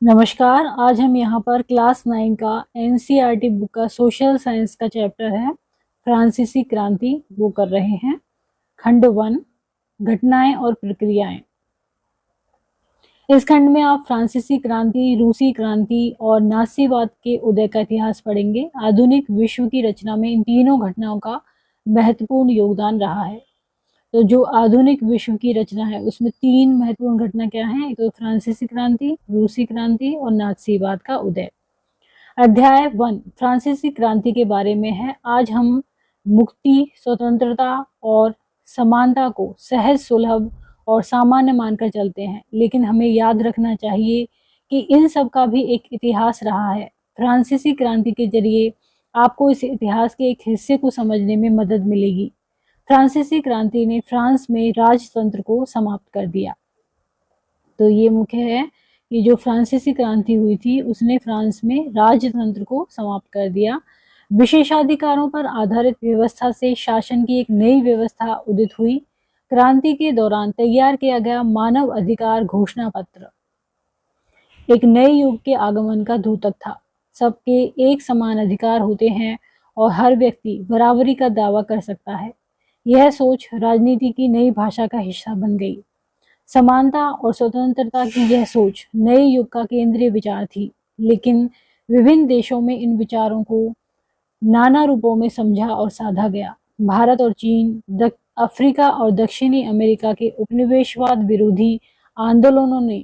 नमस्कार। आज हम यहाँ पर क्लास 9 का एनसीईआरटी बुक का सोशल साइंस का चैप्टर है फ्रांसीसी क्रांति वो कर रहे हैं। खंड 1 घटनाएं और प्रक्रियाएं। इस खंड में आप फ्रांसीसी क्रांति, रूसी क्रांति और नासीवाद के उदय का इतिहास पढ़ेंगे। आधुनिक विश्व की रचना में इन तीनों घटनाओं का महत्वपूर्ण योगदान रहा है। तो जो आधुनिक विश्व की रचना है उसमें 3 महत्वपूर्ण घटना क्या हैं? एक तो फ्रांसीसी क्रांति, रूसी क्रांति और नाज़ीवाद का उदय। अध्याय 1 फ्रांसीसी क्रांति के बारे में है। आज हम मुक्ति, स्वतंत्रता और समानता को सहज, सुलभ और सामान्य मानकर चलते हैं, लेकिन हमें याद रखना चाहिए कि इन सब का भी एक इतिहास रहा है। फ्रांसीसी क्रांति के जरिए आपको इस इतिहास के एक हिस्से को समझने में मदद मिलेगी। फ्रांसीसी क्रांति ने फ्रांस में राजतंत्र को समाप्त कर दिया। तो ये मुख्य है कि जो फ्रांसीसी क्रांति हुई थी उसने फ्रांस में राजतंत्र को समाप्त कर दिया। विशेषाधिकारों पर आधारित व्यवस्था से शासन की एक नई व्यवस्था उदित हुई। क्रांति के दौरान तैयार किया गया मानव अधिकार घोषणा पत्र एक नए युग के आगमन का द्योतक था। सबके एक समान अधिकार होते हैं और हर व्यक्ति बराबरी का दावा कर सकता है। यह सोच राजनीति की नई भाषा का हिस्सा बन गई। समानता और स्वतंत्रता की यह सोच नए युग का केंद्रीय विचार थी, लेकिन विभिन्न देशों में इन विचारों को नाना रूपों में समझा और साधा गया। भारत और चीन, अफ्रीका और दक्षिणी अमेरिका के उपनिवेशवाद विरोधी आंदोलनों ने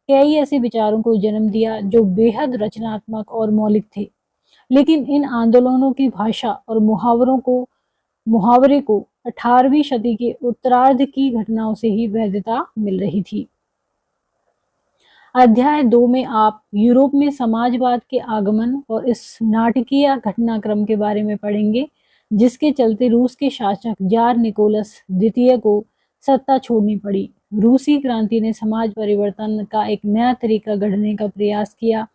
कई ऐसे विचारों को जन्म दिया जो बेहद रचनात्मक और मौलिक थे, लेकिन इन आंदोलनों की भाषा और मुहावरे को 18वीं सदी के उत्तरार्ध की घटनाओं से ही वैधता मिल रही थी। अध्याय 2 में आप यूरोप में समाजवाद के आगमन और इस नाटकीय घटनाक्रम के बारे में पढ़ेंगे, जिसके चलते रूस के शासक जार निकोलस द्वितीय को सत्ता छोड़नी पड़ी। रूसी क्रांति ने समाज परिवर्तन का एक नया तरीका गढ़ने का प्रयास किया।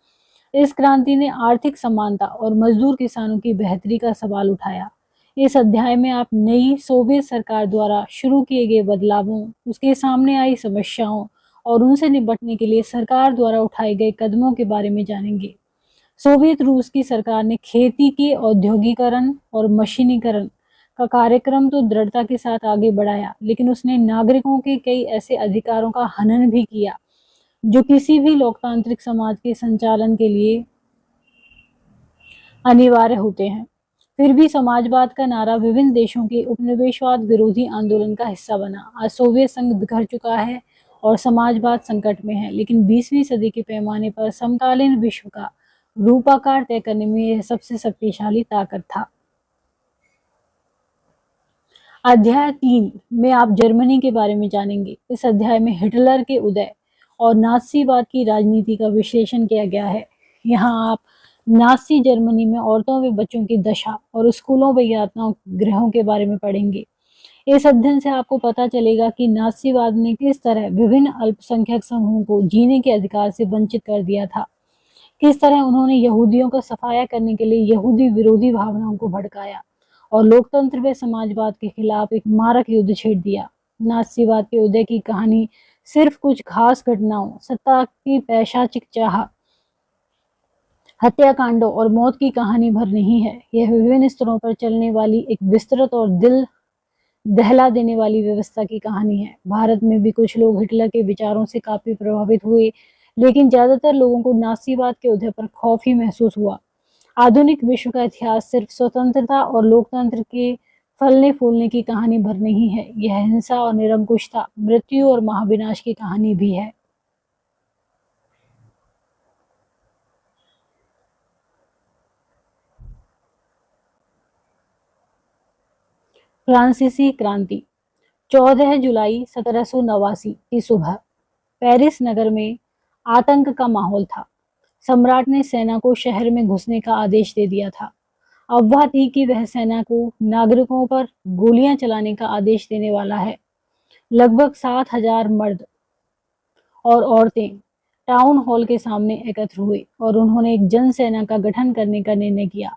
इस क्रांति ने आर्थिक समानता और मजदूर किसानों की बेहतरी का सवाल उठाया। इस अध्याय में आप नई सोवियत सरकार द्वारा शुरू किए गए बदलावों, उसके सामने आई समस्याओं और उनसे निपटने के लिए सरकार द्वारा उठाए गए कदमों के बारे में जानेंगे। सोवियत रूस की सरकार ने खेती के औद्योगिकरण और मशीनीकरण का कार्यक्रम तो दृढ़ता के साथ आगे बढ़ाया, लेकिन उसने नागरिकों के कई ऐसे अधिकारों का हनन भी किया जो किसी भी लोकतांत्रिक समाज के संचालन के लिए अनिवार्य होते हैं। फिर भी समाजवाद का नारा विभिन्न देशों के उपनिवेशवाद विरोधी आंदोलन का हिस्सा बना। आज सोवियत संघ बिखर चुका है और समाजवाद संकट में है, लेकिन 20वीं सदी के पैमाने पर समकालीन विश्व का रूपाकार तय करने में यह सबसे शक्तिशाली ताकत था। अध्याय 3 में आप जर्मनी के बारे में जानेंगे। इस अध्याय में हिटलर के उदय और नाज़ीवाद की राजनीति का विश्लेषण किया गया है। यहाँ आप नाज़ी जर्मनी में औरतों व बच्चों की दशा और स्कूलों व यातनाओं गृहों के बारे में पढ़ेंगे। इस अध्ययन से आपको पता चलेगा कि नाज़ीवाद ने किस तरह विभिन्न अल्पसंख्यक समूहों को जीने के अधिकार से वंचित कर दिया था। किस तरह उन्होंने यहूदियों का सफाया करने के लिए यहूदी विरोधी भावनाओं को भड़काया और लोकतंत्र व समाजवाद के खिलाफ एक मारक युद्ध छेड़ दिया। नाज़ीवाद के उदय की कहानी सिर्फ कुछ खास घटनाओं, सत्ता की पैशाचिक चाह, हत्याकांडों और मौत की कहानी भर नहीं है। यह विभिन्न स्तरों पर चलने वाली एक विस्तृत और दिल दहला देने वाली व्यवस्था की कहानी है। भारत में भी कुछ लोग हिटलर के विचारों से काफी प्रभावित हुए, लेकिन ज्यादातर लोगों को नाज़ीवाद के उदय पर खौफ ही महसूस हुआ। आधुनिक विश्व का इतिहास सिर्फ स्वतंत्रता और लोकतंत्र के फलने फूलने की कहानी भर नहीं है, यह हिंसा और निरंकुशता, मृत्यु और महाविनाश की कहानी भी है। फ्रांसीसी क्रांति 14 जुलाई 1789 की सुबह पेरिस नगर में आतंक का माहौल था। सम्राट ने सेना को शहर में घुसने का आदेश दे दिया था। अफवाह थी कि वह सेना को नागरिकों पर गोलियां चलाने का आदेश देने वाला है। लगभग 7,000 मर्द और औरतें टाउन हॉल के सामने एकत्र हुए और उन्होंने एक जन सेना का गठन करने का निर्णय किया।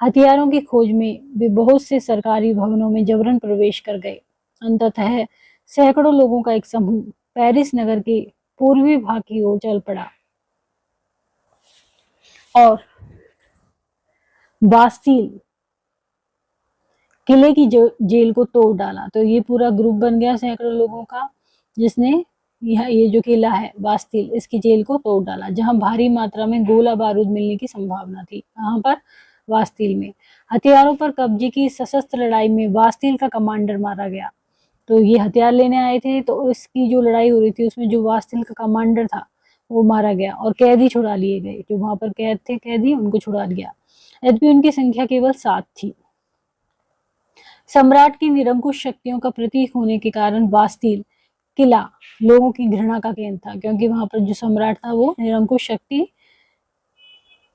हथियारों की खोज में वे बहुत से सरकारी भवनों में जबरन प्रवेश कर गए। अंततः सैकड़ों लोगों का एक समूह पेरिस नगर के पूर्वी भाग की ओर चल पड़ा। और बास्टील किले की जेल को तोड़ डाला। तो ये पूरा ग्रुप बन गया सैकड़ों लोगों का, जिसने ये जो किला है बास्टील, इसकी जेल को तोड़ डाला, जहां भारी मात्रा में गोला बारूद मिलने की संभावना थी। वहां पर बास्टील में हथियारों पर कब्जे की सशस्त्र लड़ाई में बास्टील का कमांडर मारा गया। तो ये हथियार लेने आए थे, तो इसकी जो लड़ाई हो रही थी उसमें जो बास्टील का कमांडर था वो मारा गया और कैदी छुड़ा लिए गए। जो वहां पर कैद थे कैदी, उनको छुड़ा लिया। यद्यपि उनकी संख्या केवल 7 थी। सम्राट की निरंकुश शक्तियों का प्रतीक होने के कारण बास्टील किला लोगों की घृणा का केंद्र था, क्योंकि वहां पर जो सम्राट था वो निरंकुश शक्ति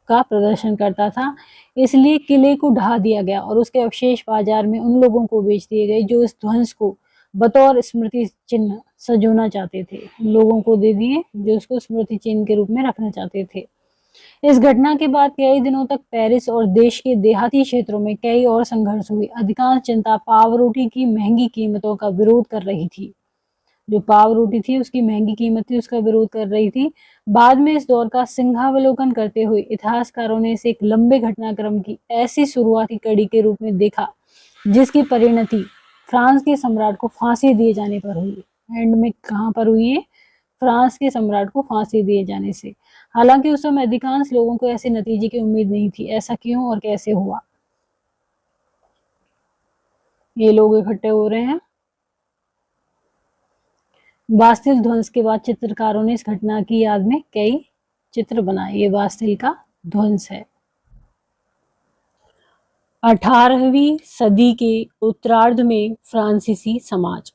का प्रदर्शन करता था। इसलिए किले को ढा दिया गया और उसके अवशेष बाजार में उन लोगों को बेच दिए गए जो इस ध्वंस को बतौर स्मृति चिन्ह सजोना चाहते थे। उन लोगों को दे दिए जो उसको स्मृति चिन्ह के रूप में रखना चाहते थे। इस घटना के बाद कई दिनों तक पेरिस और देश के देहाती क्षेत्रों में कई और संघर्ष हुए। अधिकांश जनता पाव रोटी की महंगी कीमतों का विरोध कर रही थी। जो पाव रोटी थी उसकी महंगी कीमत थी, उसका विरोध कर रही थी। बाद में इस दौर का सिंहावलोकन करते हुए इतिहासकारों ने इसे एक लंबे घटनाक्रम की ऐसी शुरुआती कड़ी के रूप में देखा जिसकी परिणति फ्रांस के सम्राट को फांसी दिए जाने पर हुई। एंड में कहां पर हुई है? फ्रांस के सम्राट को फांसी दिए जाने से। हालांकि उस समय अधिकांश लोगों को ऐसे नतीजे की उम्मीद नहीं थी। ऐसा क्यों और कैसे हुआ? ये लोग इकट्ठे हो रहे हैं। बास्तिल ध्वंस के बाद चित्रकारों ने इस घटना की याद में कई चित्र बनाए। ये बास्तिल का ध्वंस है। 18वीं सदी के उत्तरार्ध में फ्रांसीसी समाज।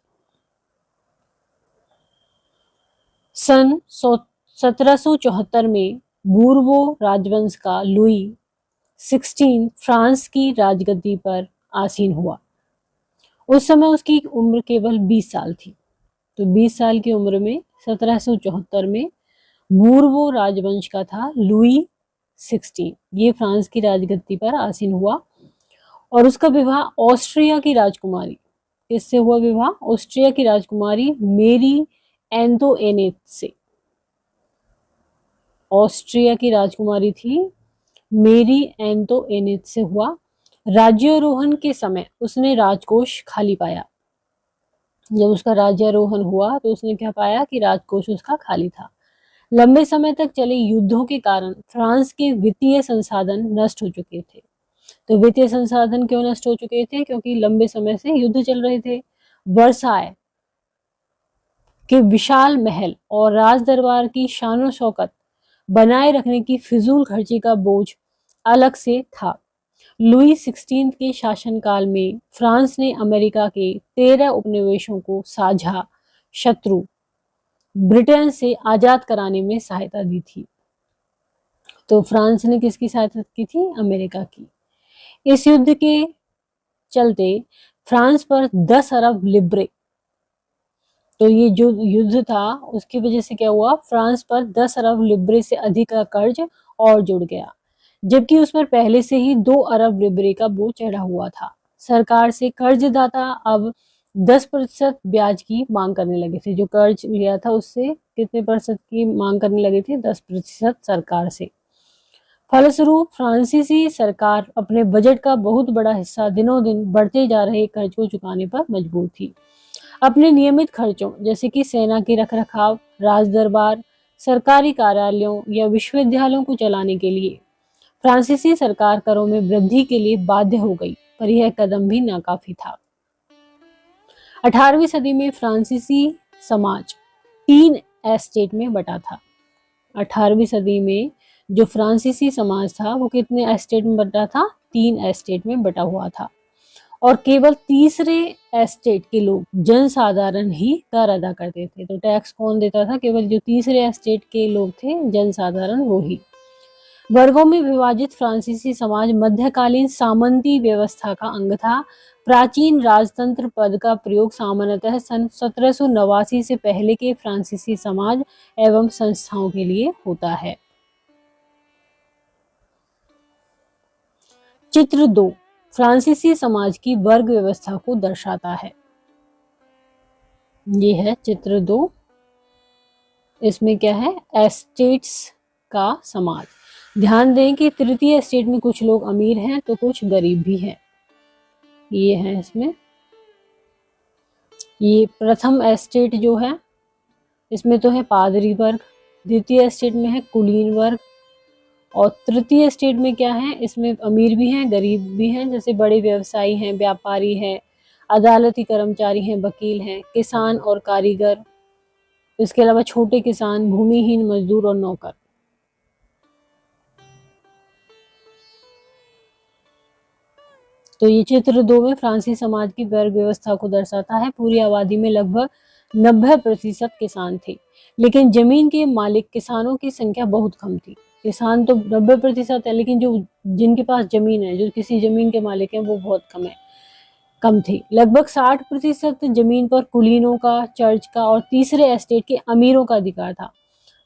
सन 1774 में बूर्बो राजवंश का लुई 16 फ्रांस की राजगद्दी पर आसीन हुआ। उस समय उसकी उम्र केवल 20 साल थी। तो 20 साल की उम्र में 1774 में बूर्बो राजवंश का था लुई 16, ये फ्रांस की राजगद्दी पर आसीन हुआ और उसका विवाह ऑस्ट्रिया की राजकुमारी, किससे हुआ विवाह? ऑस्ट्रिया की राजकुमारी मेरी एंतोइनेट से। ऑस्ट्रिया की राजकुमारी थी मेरी एंतोइनेट से हुआ। राज्यारोहण के समय उसने राजकोष खाली पाया। जब उसका राज्यारोहण हुआ तो उसने क्या पाया कि राजकोष उसका खाली था। लंबे समय तक चले युद्धों के कारण फ्रांस के वित्तीय संसाधन नष्ट हो चुके थे। तो वित्तीय संसाधन क्यों नष्ट हो चुके थे? क्योंकि लंबे समय से युद्ध चल रहे थे। वर्साय के विशाल महल और राज दरबार की शानो शौकत बनाए रखने की फिजूल खर्ची का बोझ अलग से था। लुई 16 के शासनकाल में फ्रांस ने अमेरिका के 13 उपनिवेशों को साझा शत्रु ब्रिटेन से आजाद कराने में सहायता दी थी। तो फ्रांस ने किसकी सहायता की थी? अमेरिका की। इस युद्ध के चलते फ्रांस पर 10 अरब लिब्रे, तो ये जो युद्ध था उसकी वजह से क्या हुआ? फ्रांस पर 10 अरब लिब्रे से अधिक का कर्ज और जुड़ गया, जबकि उस पर पहले से ही 2 अरब लिब्रे का बोझ चढ़ा हुआ था। सरकार से कर्जदाता अब 10% ब्याज की मांग करने लगे थे। जो कर्ज लिया था उससे कितने प्रतिशत की मांग करने लगे थे? 10% सरकार से। फलस्वरूप फ्रांसीसी सरकार अपने बजट का बहुत बड़ा हिस्सा दिनों दिन बढ़ते जा रहे कर्ज को चुकाने पर मजबूर थी। अपने नियमित खर्चों जैसे कि सेना के रखरखाव, राज दरबार, सरकारी कार्यालयों या विश्वविद्यालयों को चलाने के लिए फ्रांसीसी सरकार करों में वृद्धि के लिए बाध्य हो गई, पर यह कदम भी नाकाफी था। 18वीं सदी में फ्रांसीसी समाज 3 एस्टेट में बटा था। 18वीं सदी में जो फ्रांसीसी समाज था वो कितने एस्टेट में बटा था? 3 एस्टेट में बटा हुआ था और केवल तीसरे एस्टेट के लोग जनसाधारण ही कर अदा करते थे। तो टैक्स कौन देता था? केवल जो तीसरे एस्टेट के लोग थे, जनसाधारण, वो ही। वर्गों में विभाजित फ्रांसीसी समाज मध्यकालीन सामंती व्यवस्था का अंग था। प्राचीन राजतंत्र पद का प्रयोग सामान्यतः सन 1789 से पहले के फ्रांसीसी समाज एवं संस्थाओं के लिए होता है। चित्र 2 फ्रांसीसी समाज की वर्ग व्यवस्था को दर्शाता है। ये है चित्र 2। इसमें क्या है? एस्टेट्स का समाज। ध्यान दें कि तृतीय एस्टेट में कुछ लोग अमीर हैं तो कुछ गरीब भी हैं। ये है इसमें, ये प्रथम एस्टेट जो है इसमें तो है पादरी वर्ग, द्वितीय एस्टेट में है कुलीन वर्ग, और तृतीय स्टेट में क्या है, इसमें अमीर भी हैं गरीब भी हैं, जैसे बड़े व्यवसायी हैं, व्यापारी हैं, अदालती कर्मचारी हैं, वकील हैं, किसान और कारीगर, इसके अलावा छोटे किसान, भूमिहीन मजदूर और नौकर। तो ये चित्र 2 में फ्रांसीसी समाज की वर्ग व्यवस्था को दर्शाता है। पूरी आबादी में लगभग 90% किसान थे, लेकिन जमीन के मालिक किसानों की संख्या बहुत कम थी। किसान तो 90% है, लेकिन जो जिनके पास जमीन है, जो किसी जमीन के मालिक हैं, वो बहुत कम थे। लगभग 60% जमीन पर कुलीनों का, चर्च का और तीसरे एस्टेट के अमीरों का अधिकार था।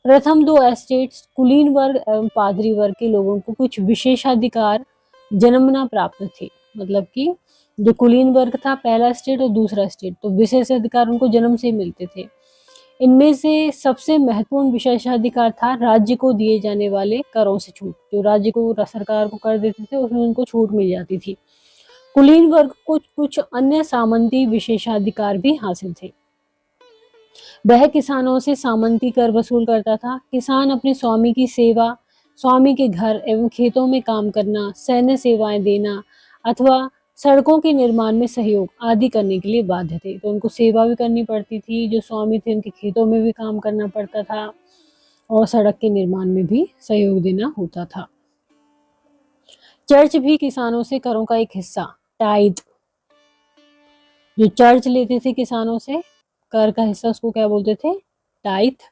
प्रथम 2 एस्टेट्स कुलीन वर्ग एवं पादरी वर्ग के लोगों को कुछ विशेषाधिकार जन्मना प्राप्त थे। मतलब कि जो कुलीन वर्ग था पहला स्टेट और दूसरा स्टेट, तो विशेष अधिकार उनको जन्म से मिलते थे। इनमें से सबसे महत्वपूर्ण विशेषाधिकार था राज्य को दिए जाने वाले करों से छूट। जो राज्य को सरकार को कर देते थे उसमें उनको छूट मिल जाती थी। कुलीन वर्ग को कुछ अन्य सामंती विशेषाधिकार भी हासिल थे। वह किसानों से सामंती कर वसूल करता था। किसान अपने स्वामी की सेवा, स्वामी के घर एवं खेतों में काम करना, सैन्य सेवाएं देना अथवा सड़कों के निर्माण में सहयोग आदि करने के लिए बाध्य थे। तो उनको सेवा भी करनी पड़ती थी, जो स्वामी थे उनके खेतों में भी काम करना पड़ता था और सड़क के निर्माण में भी सहयोग देना होता था। चर्च भी किसानों से करों का एक हिस्सा, टाइथ, जो चर्च लेते थे किसानों से कर का हिस्सा, उसको क्या बोलते थे, टाइथ,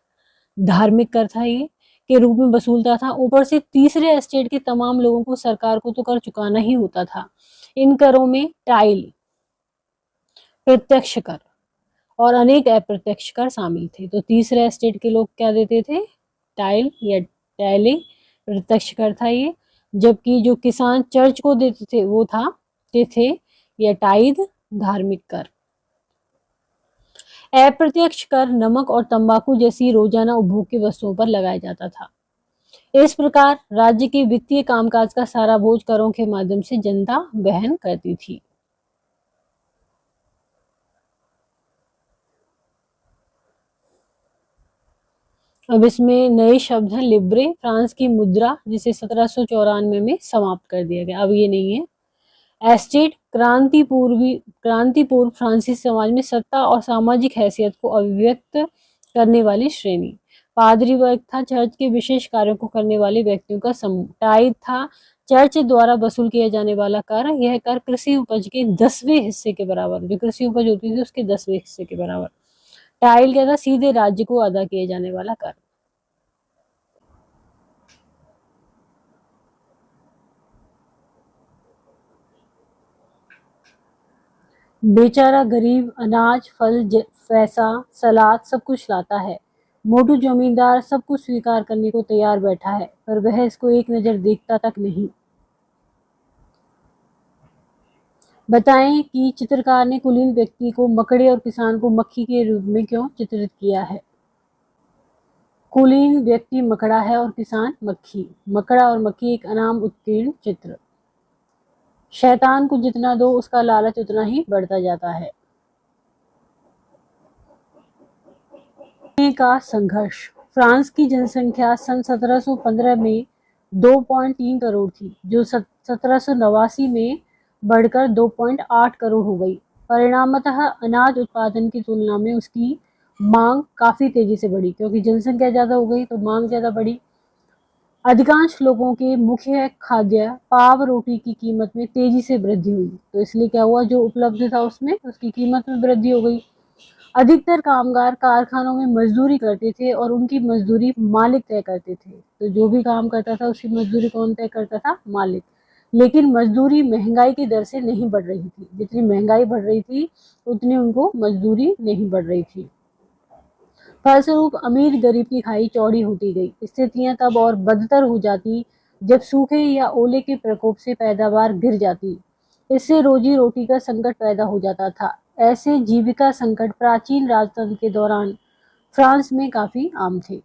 धार्मिक कर था ये, के रूप में वसूलता था। ऊपर से तीसरे एस्टेट के तमाम लोगों को सरकार को तो कर चुकाना ही होता था। इन करों में टाइल, प्रत्यक्ष कर और अनेक अप्रत्यक्ष कर शामिल थे। तो तीसरे एस्टेट के लोग क्या देते थे, टाइल या टैली, प्रत्यक्ष कर था ये, जबकि जो किसान चर्च को देते थे वो थे या टाइद, धार्मिक कर। अप्रत्यक्ष कर नमक और तंबाकू जैसी रोजाना उपभोग की वस्तुओं पर लगाया जाता था। इस प्रकार राज्य के वित्तीय कामकाज का सारा बोझ करों के माध्यम से जनता वहन करती थी। अब इसमें नए शब्द हैं। लिब्रे, फ्रांस की मुद्रा, जिसे 1794 में समाप्त कर दिया गया, अब ये नहीं है। एस्टेट, क्रांतिपूर्व फ्रांसीसी समाज में सत्ता और सामाजिक हैसियत को अभिव्यक्त करने वाली श्रेणी। पादरी वर्ग था, चर्च के विशेष कार्यों को करने वाले व्यक्तियों का समूह। टाइथ था, चर्च द्वारा वसूल किया जाने वाला कर। यह कर कृषि उपज के 10वें हिस्से के बराबर, जो कृषि उपज होती थी उसके 10वें हिस्से के बराबर। टाइल क्या था, सीधे राज्य को अदा किया जाने वाला कर। बेचारा गरीब अनाज, फल, पैसा, सलाद सब कुछ लाता है। मोटू जमींदार सब कुछ स्वीकार करने को तैयार बैठा है, पर वह इसको एक नजर देखता तक नहीं। बताएं कि चित्रकार ने कुलीन व्यक्ति को मकड़े और किसान को मक्खी के रूप में क्यों चित्रित किया है। कुलीन व्यक्ति मकड़ा है और किसान मक्खी। मकड़ा और मक्खी एक अनाम उत्कीर्ण चित्र। शैतान को जितना दो उसका लालच उतना ही बढ़ता जाता है। का संघर्ष। फ्रांस की जनसंख्या सन 1715 में 2.3 करोड़ थी, जो 1789 में बढ़कर 2.8 करोड़ हो गई। परिणामतः अनाज उत्पादन की तुलना में उसकी मांग काफी तेजी से बढ़ी, क्योंकि जनसंख्या ज्यादा हो गई तो मांग ज्यादा बढ़ी। अधिकांश लोगों के मुख्य खाद्य पाव रोटी की कीमत में तेजी से वृद्धि हुई, तो इसलिए क्या हुआ, जो उपलब्ध था उसमें उसकी कीमत में वृद्धि हो गई। अधिकतर कामगार कारखानों में मजदूरी करते थे और उनकी मजदूरी मालिक तय करते थे। तो जो भी काम करता था उसकी मजदूरी कौन तय करता था, मालिक। लेकिन मजदूरी महंगाई की दर से नहीं बढ़ रही थी। जितनी महंगाई बढ़ रही थी उतनी उनको मजदूरी नहीं बढ़ रही थी। फलस्वरूप अमीर गरीब की खाई चौड़ी होती गई। स्थितियां तब और बदतर हो जाती जब सूखे या ओले के प्रकोप से पैदावार गिर जाती। इससे रोजी रोटी का संकट पैदा हो जाता था। ऐसे जीविका संकट प्राचीन राजतंत्र के दौरान फ्रांस में काफी आम थे।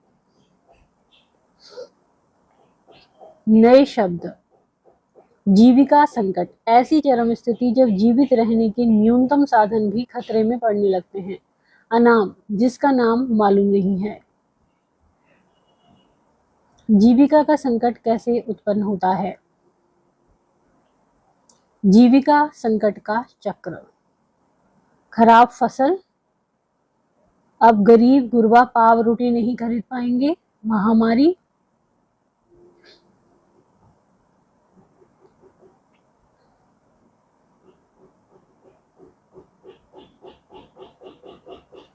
नए शब्द, जीविका संकट, ऐसी चरम स्थिति जब जीवित रहने के न्यूनतम साधन भी खतरे में पड़ने लगते हैं। अनाम, जिसका नाम मालूम नहीं है। जीविका का संकट कैसे उत्पन्न होता है? जीविका संकट का चक्र, खराब फसल, अब गरीब गुरबा पाव रोटी नहीं खरीद पाएंगे, महामारी,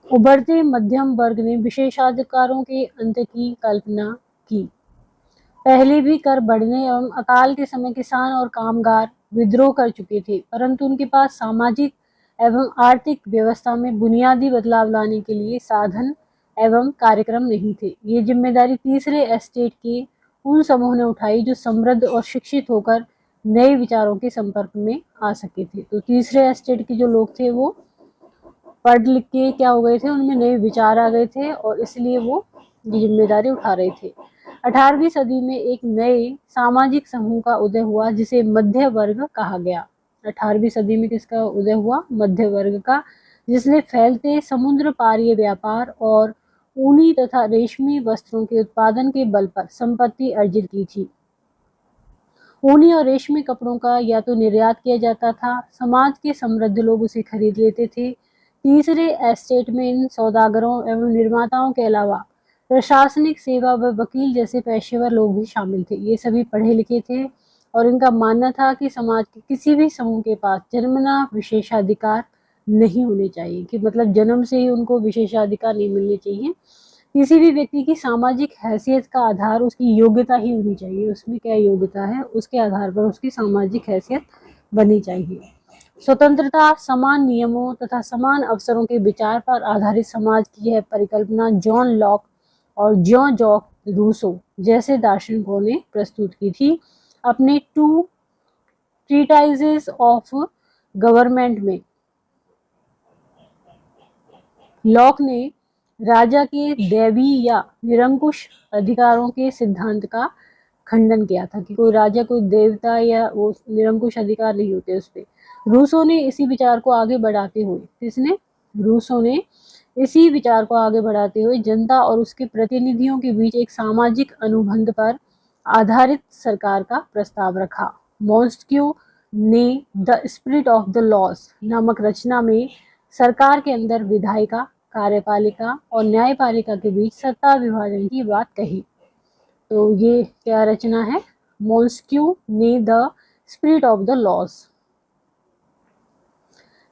उभरते मध्यम वर्ग ने विशेषाधिकारों के अंत की कल्पना की। पहले भी कर बढ़ने एवं अकाल के समय किसान और कामगार विद्रोह कर चुके थे, परंतु उनके पास सामाजिक एवं आर्थिक व्यवस्था में बुनियादी बदलाव लाने के लिए साधन एवं कार्यक्रम नहीं थे। ये जिम्मेदारी तीसरे एस्टेट के उन समूह ने उठाई जो समृद्ध और शिक्षित होकर नए विचारों के संपर्क में आ सके थे। तो तीसरे एस्टेट के जो लोग थे वो पढ़ लिख के क्या हो गए थे, उनमें नए विचार आ गए थे और इसलिए वो ये जिम्मेदारी उठा रहे थे। 18वीं सदी में एक नए सामाजिक समूह का उदय हुआ जिसे मध्य वर्ग कहा गया। 18वीं सदी में किसका उदय हुआ? मध्य वर्ग का, जिसने फैलते समुद्र पारीय व्यापार और ऊनी तथा रेशमी वस्त्रों के उत्पादन के बल पर संपत्ति अर्जित की थी। ऊनी और रेशमी कपड़ों का या तो निर्यात किया जाता था, समाज के समृद्ध लोग उसे खरीद लेते थे। तीसरे एस्टेट में इन सौदागरों एवं निर्माताओं के अलावा प्रशासनिक सेवा व वकील जैसे पेशेवर लोग भी शामिल थे। ये सभी पढ़े लिखे थे और इनका मानना था कि समाज के किसी भी समूह के पास जन्मना विशेषाधिकार नहीं होने चाहिए, कि मतलब जन्म से ही उनको विशेषाधिकार नहीं मिलने चाहिए। किसी भी व्यक्ति की सामाजिक हैसियत का आधार उसकी योग्यता ही होनी चाहिए। उसमें क्या योग्यता है, उसके आधार पर उसकी सामाजिक हैसियत बननी चाहिए। स्वतंत्रता, समान नियमों तथा समान अवसरों के विचार पर आधारित समाज की यह परिकल्पना जॉन लॉक और जॉन जॉक रूसो जैसे दार्शनिकों ने प्रस्तुत की थी अपने 2 ट्रीटाइजेस ऑफ गवर्नमेंट में। लॉक ने राजा के दैवी या निरंकुश अधिकारों के सिद्धांत का खंडन किया था कि कोई राजा कोई देवता या वो निरंकुश अधिकार नहीं होते उस पर। रूसो ने इसी विचार को आगे बढ़ाते हुए, किसने? रूसो ने इसी विचार को आगे बढ़ाते हुए जनता और उसके प्रतिनिधियों के बीच एक सामाजिक अनुबंध पर आधारित सरकार का प्रस्ताव रखा। मॉन्स्क्यू ने the spirit of the laws नामक रचना में सरकार के अंदर विधायिका, कार्यपालिका और न्यायपालिका के बीच सत्ता विभाजन की बात कही। तो ये क्या रचना है? मॉन्स्क्यू ने the spirit of the laws.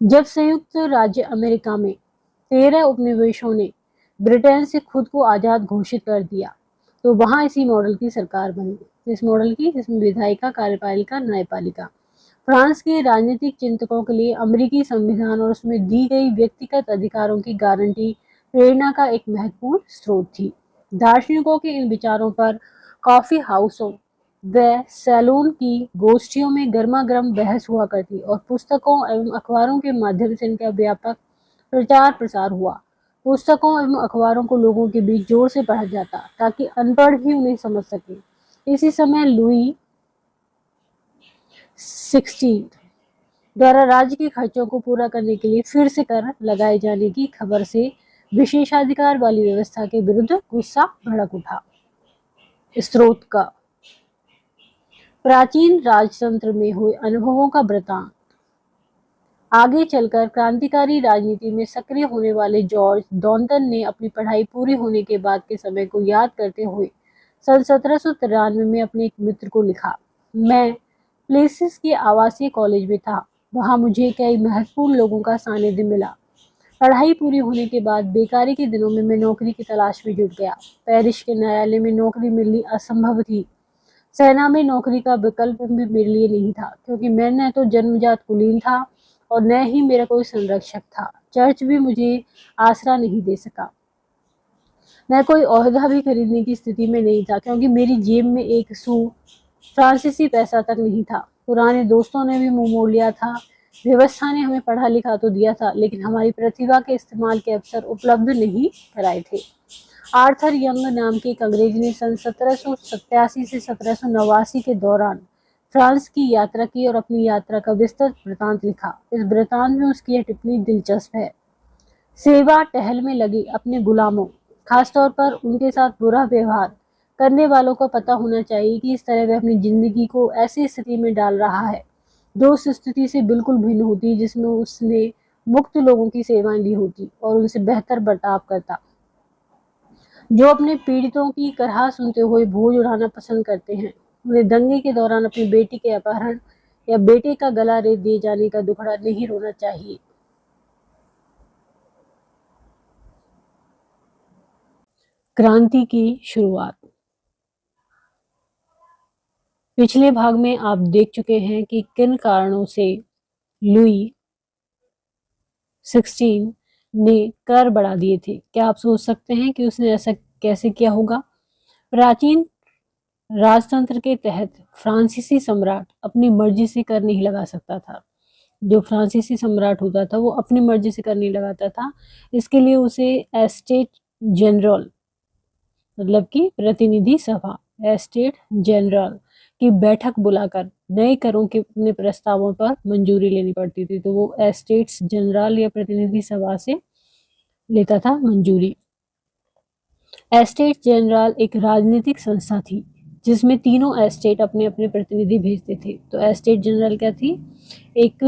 जब संयुक्त राज्य अमेरिका में 13 उपनिवेशों ने ब्रिटेन से खुद को आजाद घोषित कर दिया तो वहां इसी मॉडल की सरकार बनी। इस मॉडल की, जिसमें विधायिका, कार्यपालिका, न्यायपालिका। फ्रांस के राजनीतिक चिंतकों के लिए अमेरिकी संविधान और उसमें दी गई व्यक्तिगत अधिकारों की गारंटी प्रेरणा का एक महत्वपूर्ण स्रोत थी। दार्शनिकों के इन विचारों पर कॉफी हाउसों व सैलून की गोष्ठियों में गर्मा गर्म बहस हुआ करती और पुस्तकों एवं अखबारों के माध्यम से इनका व्यापक प्रचार प्रसार हुआ। पुस्तकों एवं अखबारों को लोगों के बीच जोर से पढ़ा जाता ताकि अनपढ़ भी उन्हें समझ सके। इसी समय लुई 16 द्वारा राज्य के खर्चों को पूरा करने के लिए फिर से कर लगाए जाने की खबर से विशेषाधिकार वाली व्यवस्था के विरुद्ध गुस्सा भड़क उठा। स्रोत का प्राचीन राजतंत्र में हुए अनुभवों का वृतांत। आगे चलकर क्रांतिकारी राजनीति में सक्रिय होने वाले जॉर्ज डॉन्टन ने अपनी पढ़ाई पूरी होने के बाद के समय को याद करते हुए सन 1793 में अपने एक मित्र को लिखा, मैं प्लेसिस के आवासीय कॉलेज में था। वहां मुझे कई महत्वपूर्ण लोगों का सानिध्य मिला। पढ़ाई पूरी होने के बाद बेकारी के दिनों में मैं नौकरी की तलाश में जुट गया। पेरिस के न्यायालय में नौकरी मिलनी असंभव थी। सेना में नौकरी का विकल्प भी मेरे लिए नहीं था, क्योंकि मैं न तो जन्मजात कुलीन था और न ही मेरा कोई संरक्षक था। चर्च भी मुझे आसरा नहीं दे सका। मैं कोई ओहदा भी खरीदने की स्थिति में नहीं था, क्योंकि मेरी जेब में एक सू फ्रांसीसी पैसा तक नहीं था। पुराने दोस्तों ने भी मुंह मोड़ लिया था। व्यवस्था ने हमें पढ़ा लिखा तो दिया था, लेकिन हमारी प्रतिभा के इस्तेमाल के अवसर उपलब्ध नहीं कराए थे। आर्थर यंग नाम के एक अंग्रेज ने सन 1787 से 1789 के दौरान फ्रांस की यात्रा की और अपनी यात्रा का विस्तृत वृतांत लिखा। इस वृतांत में उसकी यह टिप्पणी दिलचस्प है: सेवा टहल में लगे अपने गुलामों, खासतौर पर उनके साथ बुरा व्यवहार करने वालों को पता होना चाहिए कि इस तरह वह अपनी जिंदगी को ऐसी स्थिति में डाल रहा है जो उस स्थिति से बिल्कुल भिन्न होती, जिसमें उसने मुक्त लोगों की सेवाएं ली होती और उनसे बेहतर बर्ताव करता, जो अपने पीड़ितों की कराह सुनते हुए बोझ उठाना पसंद करते हैं। उन्हें दंगे के दौरान अपनी बेटी के अपहरण या बेटे का गला रेत दिए जाने का दुखड़ा नहीं रोना चाहिए। क्रांति की शुरुआत। पिछले भाग में आप देख चुके हैं कि किन कारणों से लुई 16 ने कर बढ़ा दिए थे। क्या आप सोच सकते हैं कि उसने ऐसा कैसे किया होगा? प्राचीन राजतंत्र के तहत फ्रांसीसी सम्राट अपनी मर्जी से कर नहीं लगा सकता था। जो फ्रांसीसी सम्राट होता था वो अपनी मर्जी से कर नहीं लगाता था। इसके लिए उसे एस्टेट जनरल, मतलब कि प्रतिनिधि सभा, एस्टेट जनरल की बैठक बुलाकर नए करों के अपने प्रस्तावों पर मंजूरी लेनी पड़ती थी। तो वो एस्टेट्स जनरल या प्रतिनिधि सभा से लेता था मंजूरी। एस्टेट जनरल एक राजनीतिक संस्था थी जिसमें तीनों एस्टेट अपने अपने प्रतिनिधि भेजते थे। तो एस्टेट जनरल क्या थी? एक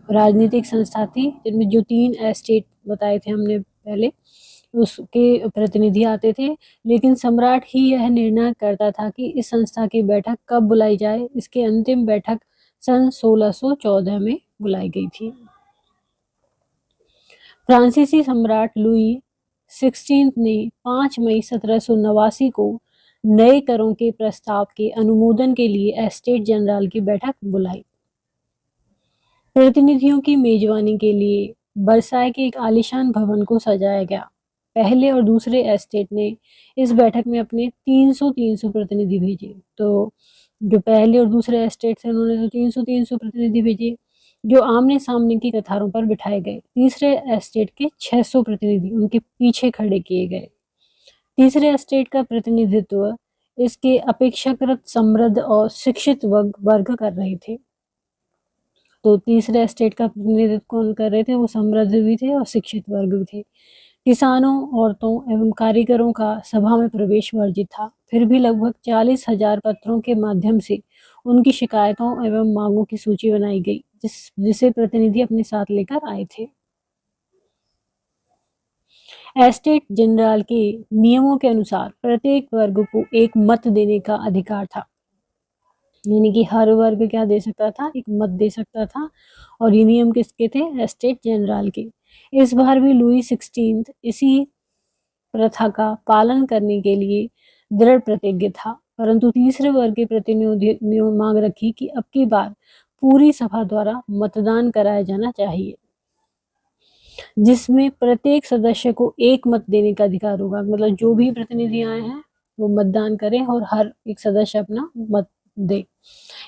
राजनीतिक संस्था थी जिनमें जो 3 एस्टेट बताए थे हमने पहले, उसके प्रतिनिधि आते थे। लेकिन सम्राट ही यह निर्णय करता था कि इस संस्था की बैठक कब बुलाई जाए। इसकी अंतिम बैठक सन 1614 में बुलाई गई थी। फ्रांसीसी सम्राट लुई 16 ने 5 मई 1789 को नए करों के प्रस्ताव के अनुमोदन के लिए एस्टेट जनरल की बैठक बुलाई। प्रतिनिधियों की मेजबानी के लिए बरसाए के एक आलीशान भवन को सजाया गया। पहले और दूसरे एस्टेट ने इस बैठक में अपने 300 प्रतिनिधि भेजे। तो जो पहले और दूसरे एस्टेट थे उन्होंने तो 300 प्रतिनिधि भेजे, जो आमने सामने की कतारों पर बिठाए गए। तीसरे एस्टेट के 600 प्रतिनिधि उनके पीछे खड़े किए गए। तीसरे एस्टेट का प्रतिनिधित्व इसके अपेक्षाकृत समृद्ध और शिक्षित वर्ग कर रहे थे। तो तीसरे एस्टेट का प्रतिनिधित्व कौन कर रहे थे? वो समृद्ध भी थे और शिक्षित वर्ग भी थे। किसानों, औरतों एवं कारीगरों का सभा में प्रवेश वर्जित था। फिर भी लगभग 40,000 पत्रों के माध्यम से उनकी शिकायतों एवं मांगों की सूची बनाई गई, जिसे प्रतिनिधि अपने साथ लेकर आए थे। एस्टेट जनरल के नियमों के अनुसार प्रत्येक वर्ग को एक मत देने का अधिकार था, यानी कि हर वर्ग क्या दे सकता था? एक मत दे सकता था। और ये नियम किसके थे? एस्टेट जनरल के। इस बार भी लुई 16 इसी प्रथा का पालन करने के लिए दृढ़ प्रतिज्ञ था, परंतु तीसरे वर्ग के प्रतिनिधियों ने मांग रखी कि अब की बार पूरी सभा द्वारा मतदान कराया जाना चाहिए, जिसमें प्रत्येक सदस्य को एक मत देने का अधिकार होगा। मतलब जो भी प्रतिनिधि आए हैं वो मतदान करें और हर एक सदस्य अपना मत दे।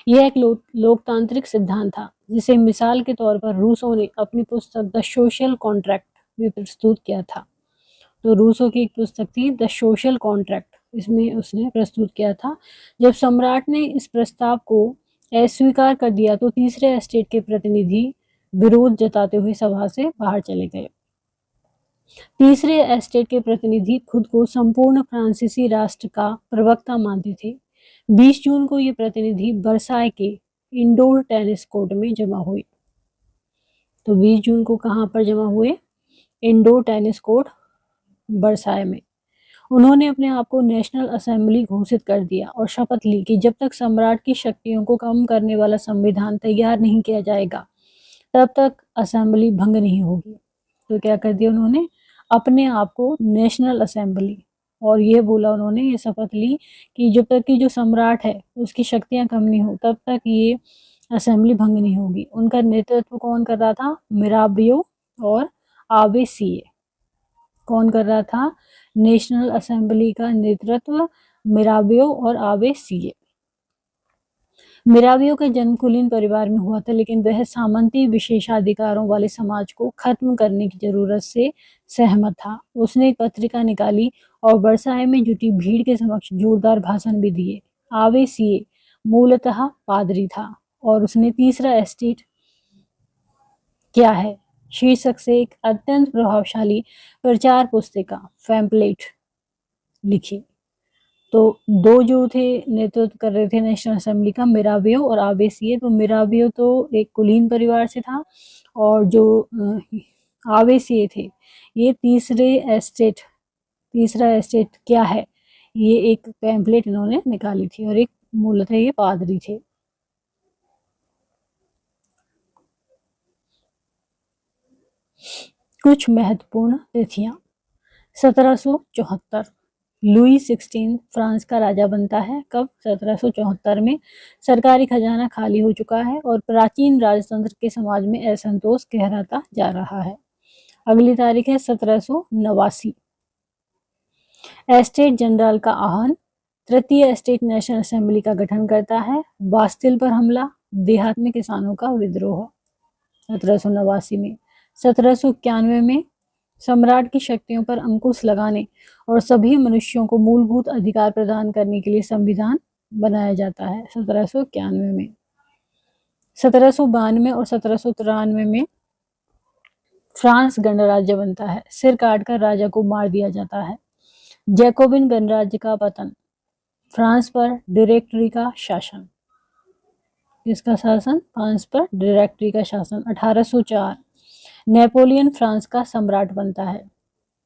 यह एक लोकतांत्रिक सिद्धांत था, जिसे मिसाल के तौर पर रूसो ने अपनी पुस्तक द सोशल कॉन्ट्रैक्ट में प्रस्तुत किया था। तो रूसो की एक पुस्तक थी द सोशल कॉन्ट्रैक्ट, इसमें उसने प्रस्तुत किया था। जब सम्राट ने इस प्रस्ताव को अस्वीकार कर दिया तो तीसरे एस्टेट के प्रतिनिधि विरोध जताते हुए सभा से बाहर चले गए। तीसरे एस्टेट के प्रतिनिधि खुद को संपूर्ण फ्रांसीसी राष्ट्र का प्रवक्ता मानते थे। 20 जून को ये प्रतिनिधि बरसाए के इंडोर टेनिस कोर्ट में जमा हुए। तो 20 जून को कहाँ पर जमा हुए? इंडोर टेनिस कोर्ट बरसाए में। उन्होंने अपने आप को नेशनल असेंबली घोषित कर दिया और शपथ ली कि जब तक सम्राट की शक्तियों को कम करने वाला संविधान तैयार नहीं किया जाएगा तब तक असेंबली भंग नहीं होगी। तो क्या कर दिया उन्होंने? अपने आप को नेशनल असेंबली, और ये बोला उन्होंने, ये शपथ ली कि जब तक कि जो सम्राट है उसकी शक्तियां कम नहीं हो तब तक ये असेंबली भंग नहीं होगी। उनका नेतृत्व कौन कर रहा था? मिराबियो और आवे सीए। कौन कर रहा था नेशनल असेंबली का नेतृत्व? मिराबियो और आवे सीए। मिरावियों का जन्म कुलीन परिवार में हुआ था, लेकिन वह सामंती विशेषाधिकारों वाले समाज को खत्म करने की जरूरत से सहमत था। उसने एक पत्रिका निकाली और वर्साय में जुटी भीड़ के समक्ष जोरदार भाषण भी दिए। आवे सीए मूलतः पादरी था और उसने तीसरा एस्टेट क्या है शीर्षक से एक अत्यंत प्रभावशाली प्रचार पुस्तिका पैम्पलेट लिखी। तो दो जो थे नेतृत्व कर रहे थे नेशनल असेंबली का, मिराबियो और आवेसीए। तो मिराबियो तो एक कुलीन परिवार से था और जो आवेसीए थे ये तीसरा एस्टेट क्या है, ये एक पैम्पलेट इन्होंने निकाली थी और एक मूलतः ये पादरी थे। कुछ महत्वपूर्ण तिथियां। 1774 लुई 16 फ्रांस का राजा बनता है। कब? 1774 में। सरकारी खजाना खाली हो चुका है और प्राचीन राजतंत्र के समाज में असंतोष गहराता जा रहा है। अगली तारीख है 1789। एस्टेट जनरल का आहन। तृतीय एस्टेट नेशनल असेंबली का गठन करता है। बास्तिल पर हमला। देहात में किसानों का विद्रोह 1789 में। 1791 में सम्राट की शक्तियों पर अंकुश लगाने और सभी मनुष्यों को मूलभूत अधिकार प्रदान करने के लिए संविधान बनाया जाता है 1791 में। 1792 और 1793 में फ्रांस गणराज्य बनता है। सिर काटकर राजा को मार दिया जाता है। जैकोबिन गणराज्य का पतन। फ्रांस पर डायरेक्टरी का शासन। किसका शासन? फ्रांस पर डायरेक्टरी का शासन। 1804 नेपोलियन फ्रांस का सम्राट बनता है।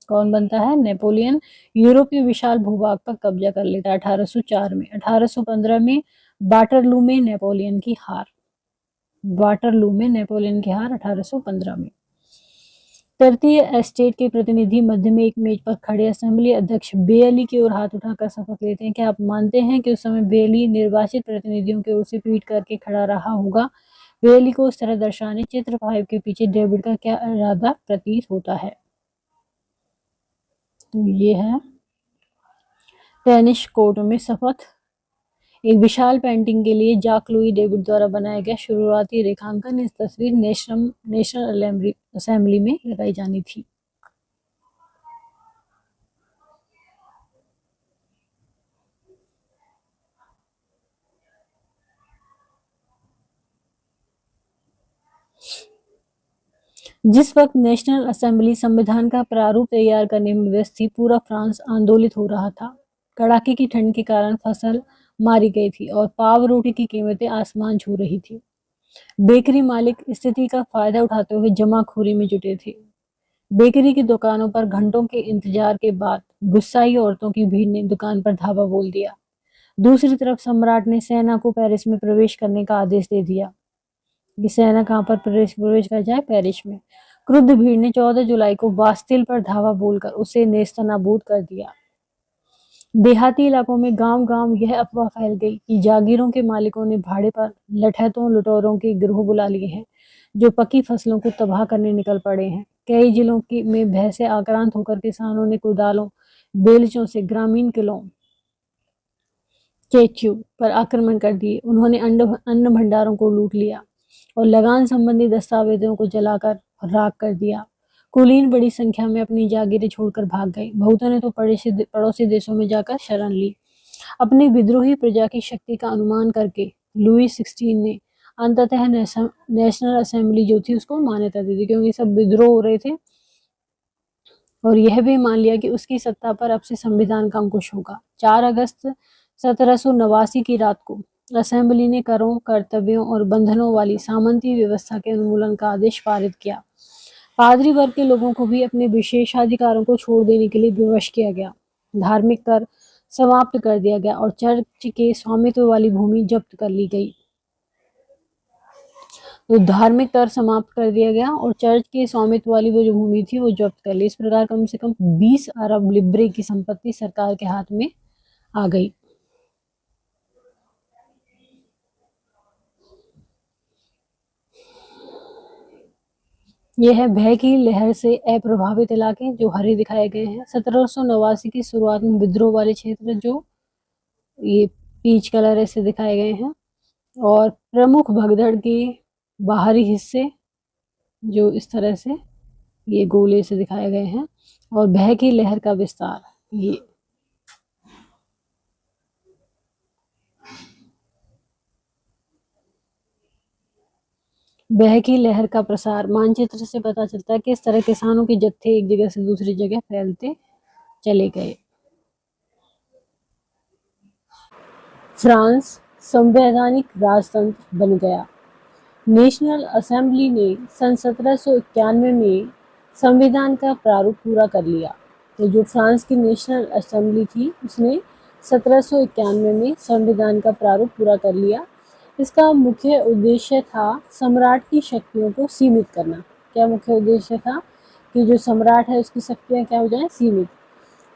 कौन बनता है? नेपोलियन। यूरोपीय विशाल भूभाग पर कब्जा कर लेता है 1804 में। 1815 में वाटरलू में नेपोलियन की हार। 1815 में। तृतीय एस्टेट के प्रतिनिधि मध्य में एक मेज पर खड़े असेंबली अध्यक्ष बेयली की ओर हाथ उठाकर शपथ लेते हैं। क्या आप मानते हैं कि उस समय बेयली निर्वाचित प्रतिनिधियों की ओर से पीठ करके खड़ा रहा होगा? बेयली को उस तरह दर्शाने चित्र 5 के पीछे डेविड का क्या इरादा प्रतीत होता है? तो ये है टेनिस कोर्ट में शपथ। एक विशाल पेंटिंग के लिए जाक लुई डेविड द्वारा बनाया गया शुरुआती रेखांकन। इस तस्वीर नेशनल असेंबली में लगाई जानी थी। जिस वक्त नेशनल असेंबली संविधान का प्रारूप तैयार करने में व्यस्त थी, पूरा फ्रांस आंदोलित हो रहा था। कड़ाके की ठंड के कारण फसल मारी गई थी और पाव रोटी की कीमतें आसमान छू रही थी। बेकरी मालिक स्थिति का फायदा उठाते हुए जमाखोरी में जुटे थे। बेकरी की दुकानों पर घंटों के इंतजार के बाद गुस्साई औरतों की भीड़ ने दुकान पर धावा बोल दिया। दूसरी तरफ सम्राट ने सेना को पेरिस में प्रवेश करने का आदेश दे दिया। ये सेना कहाँ पर प्रवेश कर जाए? पेरिस में। क्रुद्ध भीड़ ने 14 जुलाई को बास्तिल पर धावा बोलकर उसे नेस्तनाबूद कर दिया। देहाती इलाकों में गांव-गांव यह अफवाह फैल गई कि जागीरों के मालिकों ने भाड़े पर लठैतों लुटेरों के गिरोह बुला लिए हैं, जो पकी फसलों को तबाह करने निकल पड़े हैं। कई जिलों में भय से आक्रांत होकर किसानों ने कुदालों, बेलचों से ग्रामीण किलों चेच्यू पर आक्रमण कर दिए। उन्होंने अन्न भंडारों को लूट लिया और लगान संबंधी दस्तावेजों को जलाकर राख कर दिया। कुलीन बड़ी संख्या में अपनी जागीरें छोड़कर भाग गए। बहुतों ने तो पड़ोसी देशों में जाकर शरण ली। अपनी विद्रोही प्रजा की शक्ति का अनुमान करके लुई 16 ने अंततः नेशनल असेंबली जो थी उसको मान्यता दे दी, क्योंकि सब विद्रोह हो रहे थे और यह भी मान लिया कि उसकी सत्ता पर अब से संविधान का अंकुश होगा। 4 अगस्त 1789 की रात को असेंबली ने करों, कर्तव्यों और बंधनों वाली सामंती व्यवस्था के उन्मूलन का आदेश पारित किया। पादरी वर्ग के लोगों को भी अपने विशेषाधिकारों को छोड़ देने के लिए विवश किया गया। धार्मिक कर समाप्त कर दिया गया और चर्च के स्वामित्व वाली भूमि जब्त कर ली गई। तो धार्मिक कर समाप्त कर दिया गया और चर्च के स्वामित्व वाली वो जो भूमि थी वो जब्त कर ली। इस प्रकार कम से कम 20 अरब लिब्रे की संपत्ति सरकार के हाथ में आ गई। यह है भय की लहर से अप्रभावित इलाके जो हरे दिखाए गए हैं। 1789 की शुरुआत में विद्रोह वाले क्षेत्र जो ये पीच कलर ऐसे दिखाए गए हैं। और प्रमुख भगदड़ के बाहरी हिस्से जो इस तरह से ये गोले से दिखाए गए हैं, और भय की लहर का विस्तार, ये भय की लहर का प्रसार मानचित्र से पता चलता है कि इस तरह किसानों के जत्थे एक जगह से दूसरी जगह फैलते चले गए। फ्रांस संवैधानिक राजतंत्र बन गया। नेशनल असेंबली ने सन 1791 में संविधान का प्रारूप पूरा कर लिया। तो जो फ्रांस की नेशनल असेंबली थी उसने 1791 में संविधान का प्रारूप पूरा कर लिया। इसका मुख्य उद्देश्य था सम्राट की शक्तियों को सीमित करना। क्या मुख्य उद्देश्य था? कि जो सम्राट है उसकी शक्तियां क्या हो जाए? सीमित।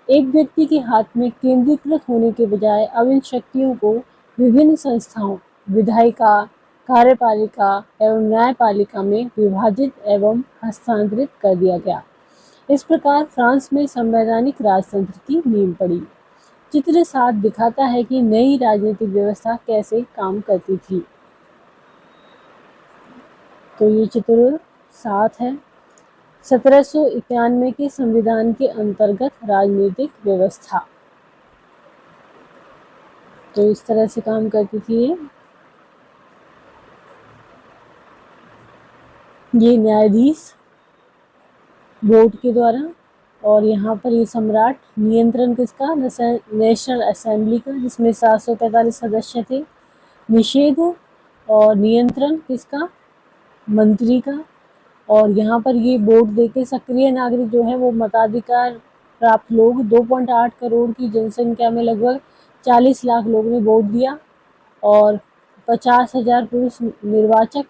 एक व्यक्ति के हाथ में केंद्रीकृत होने के बजाय अब इन शक्तियों को विभिन्न संस्थाओं, विधायिका, कार्यपालिका एवं न्यायपालिका में विभाजित एवं हस्तांतरित कर दिया गया। इस प्रकार फ्रांस में संवैधानिक राजतंत्र की नींव पड़ी। चित्र 7 दिखाता है कि नई राजनीतिक व्यवस्था कैसे काम करती थी। तो ये चित्र 7 है। 1791 के संविधान के अंतर्गत राजनीतिक व्यवस्था तो इस तरह से काम करती थी। ये न्यायाधीश वोट के द्वारा, और यहाँ पर ये सम्राट, नियंत्रण किसका? नेशनल असेंबली का, जिसमें 745 सदस्य थे। निषेध और नियंत्रण किसका? मंत्री का। और यहाँ पर ये वोट देके सक्रिय नागरिक जो है वो मताधिकार प्राप्त लोग, 2.8 करोड़ की जनसंख्या में लगभग 40 लाख लोगों ने वोट दिया, और 50,000 पुरुष निर्वाचक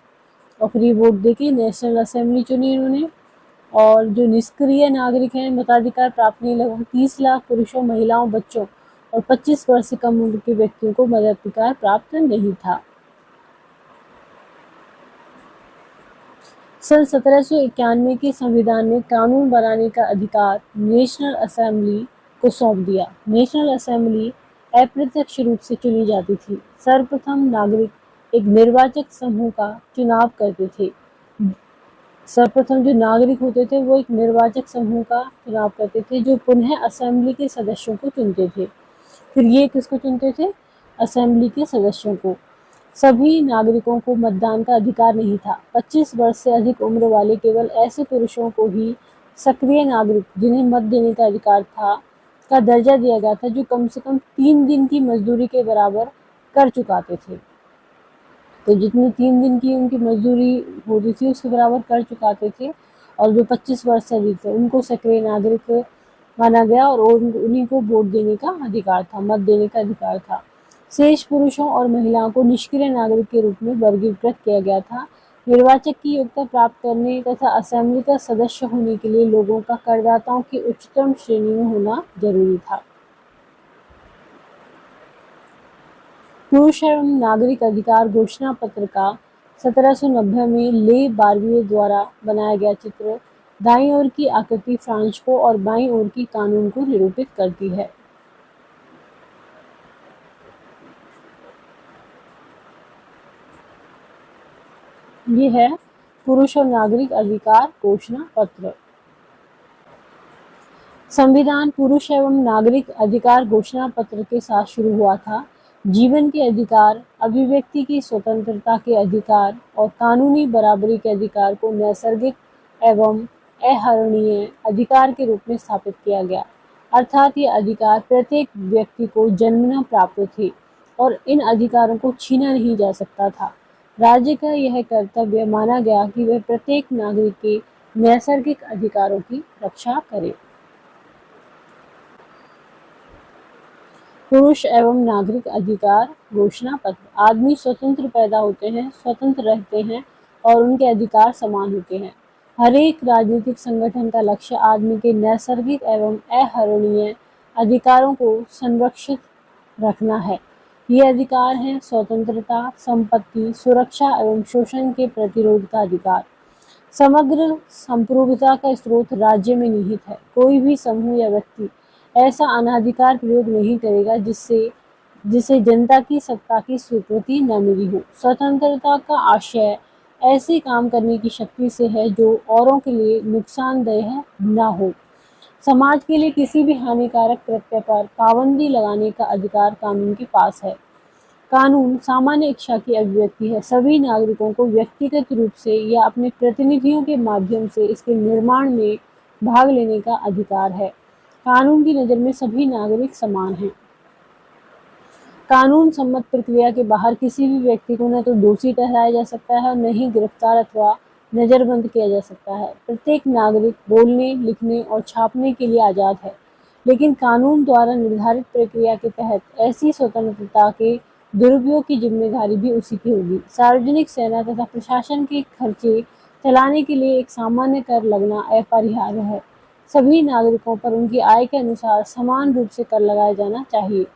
और फ्री वोट देके नेशनल असेंबली चुनी इन्होंने। और जो निष्क्रिय नागरिक हैं, मताधिकार प्राप्त नहीं, लगभग 30 लाख पुरुषों, महिलाओं, बच्चों और 25 वर्ष से कम उम्र के व्यक्तियों को मताधिकार प्राप्त नहीं था। सन 1791 के संविधान ने कानून बनाने का अधिकार नेशनल असेंबली को सौंप दिया। नेशनल असेंबली अप्रत्यक्ष रूप से चुनी जाती थी। सर्वप्रथम नागरिक एक निर्वाचक समूह का चुनाव करते थे। सर्वप्रथम जो नागरिक होते थे वो एक निर्वाचक समूह का चुनाव करते थे, जो पुनः असेंबली के सदस्यों को चुनते थे। फिर ये किसको चुनते थे? असेंबली के सदस्यों को। सभी नागरिकों को मतदान का अधिकार नहीं था। 25 वर्ष से अधिक उम्र वाले केवल ऐसे पुरुषों को ही सक्रिय नागरिक, जिन्हें मत देने का अधिकार था, का दर्जा दिया गया था, जो कम से कम 3 दिन की मजदूरी के बराबर कर चुकाते थे। तो जितनी 3 दिन की उनकी मजदूरी होती थी उसके बराबर कर चुकाते थे, और जो 25 वर्ष से अधिक थे उनको सक्रिय नागरिक माना गया, और उन्हीं को वोट देने का अधिकार था, मत देने का अधिकार था। शेष पुरुषों और महिलाओं को निष्क्रिय नागरिक के रूप में वर्गीकृत किया गया था। निर्वाचक की योग्यता प्राप्त करने तथा असेंबली का सदस्य होने के लिए लोगों का करदाताओं की उच्चतम श्रेणी में होना जरूरी था। पुरुष एवं नागरिक अधिकार घोषणा पत्र का 1790 में ले बारबिये द्वारा बनाया गया चित्र दाईं ओर की आकृति फ्रांस को और बाईं ओर की कानून को निरूपित करती है। ये है पुरुष और नागरिक अधिकार घोषणा पत्र। संविधान पुरुष एवं नागरिक अधिकार घोषणा पत्र के साथ शुरू हुआ था। जीवन के अधिकार, अभिव्यक्ति की स्वतंत्रता के अधिकार और कानूनी बराबरी के अधिकार को नैसर्गिक एवं अहरणीय अधिकार के रूप में स्थापित किया गया। अर्थात ये अधिकार प्रत्येक व्यक्ति को जन्मना प्राप्त थे और इन अधिकारों को छीना नहीं जा सकता था। राज्य का यह कर्तव्य माना गया कि वह प्रत्येक नागरिक के नैसर्गिक अधिकारों की रक्षा करे। पुरुष एवं नागरिक अधिकार घोषणा पत्र। आदमी स्वतंत्र पैदा होते हैं, स्वतंत्र रहते हैं और उनके अधिकार समान होते हैं। हर एक राजनीतिक संगठन का लक्ष्य आदमी के नैसर्गिक एवं अहरणीय अधिकारों को संरक्षित रखना है। ये अधिकार हैं स्वतंत्रता, संपत्ति, सुरक्षा एवं शोषण के प्रतिरोध का अधिकार। समग्र संप्रभुता का स्रोत राज्य में निहित है। कोई भी समूह या व्यक्ति ऐसा अनाधिकार प्रयोग नहीं करेगा जिससे जिसे जनता की सत्ता की स्वीकृति न मिली हो। स्वतंत्रता का आशय ऐसे काम करने की शक्ति से है जो औरों के लिए नुकसानदेह न हो। समाज के लिए किसी भी हानिकारक कृत्य पर पाबंदी लगाने का अधिकार कानून के पास है। कानून सामान्य इच्छा की अभिव्यक्ति है। सभी नागरिकों को व्यक्तिगत रूप से या अपने प्रतिनिधियों के माध्यम से इसके निर्माण में भाग लेने का अधिकार है। कानून की नज़र में सभी नागरिक समान हैं। कानून सम्मत प्रक्रिया के बाहर किसी भी व्यक्ति को न तो दोषी ठहराया जा सकता है और न ही गिरफ्तार अथवा नजरबंद किया जा सकता है। प्रत्येक नागरिक बोलने, लिखने और छापने के लिए आज़ाद है, लेकिन कानून द्वारा निर्धारित प्रक्रिया के तहत ऐसी स्वतंत्रता के दुरुपयोग की जिम्मेदारी भी उसी की होगी। सार्वजनिक सेना तथा प्रशासन के खर्चे चलाने के लिए एक सामान्य कर लगना अपरिहार्य है। सभी नागरिकों पर उनकी आय के अनुसार समान रूप से कर लगाया जाना चाहिए।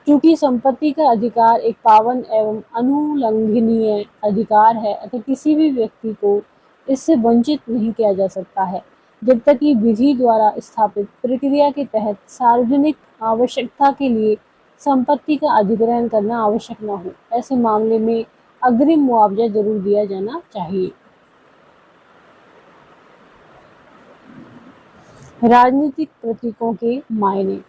क्योंकि संपत्ति का अधिकार एक पावन एवं अनुलंघनीय अधिकार है, अतः किसी भी व्यक्ति को इससे वंचित नहीं किया जा सकता है, जब तक कि विधि द्वारा स्थापित प्रक्रिया के तहत सार्वजनिक आवश्यकता के लिए संपत्ति का अधिग्रहण करना आवश्यक न हो। ऐसे मामले में अग्रिम मुआवजा जरूर दिया जाना चाहिए। राजनीतिक प्रतीकों के मायने।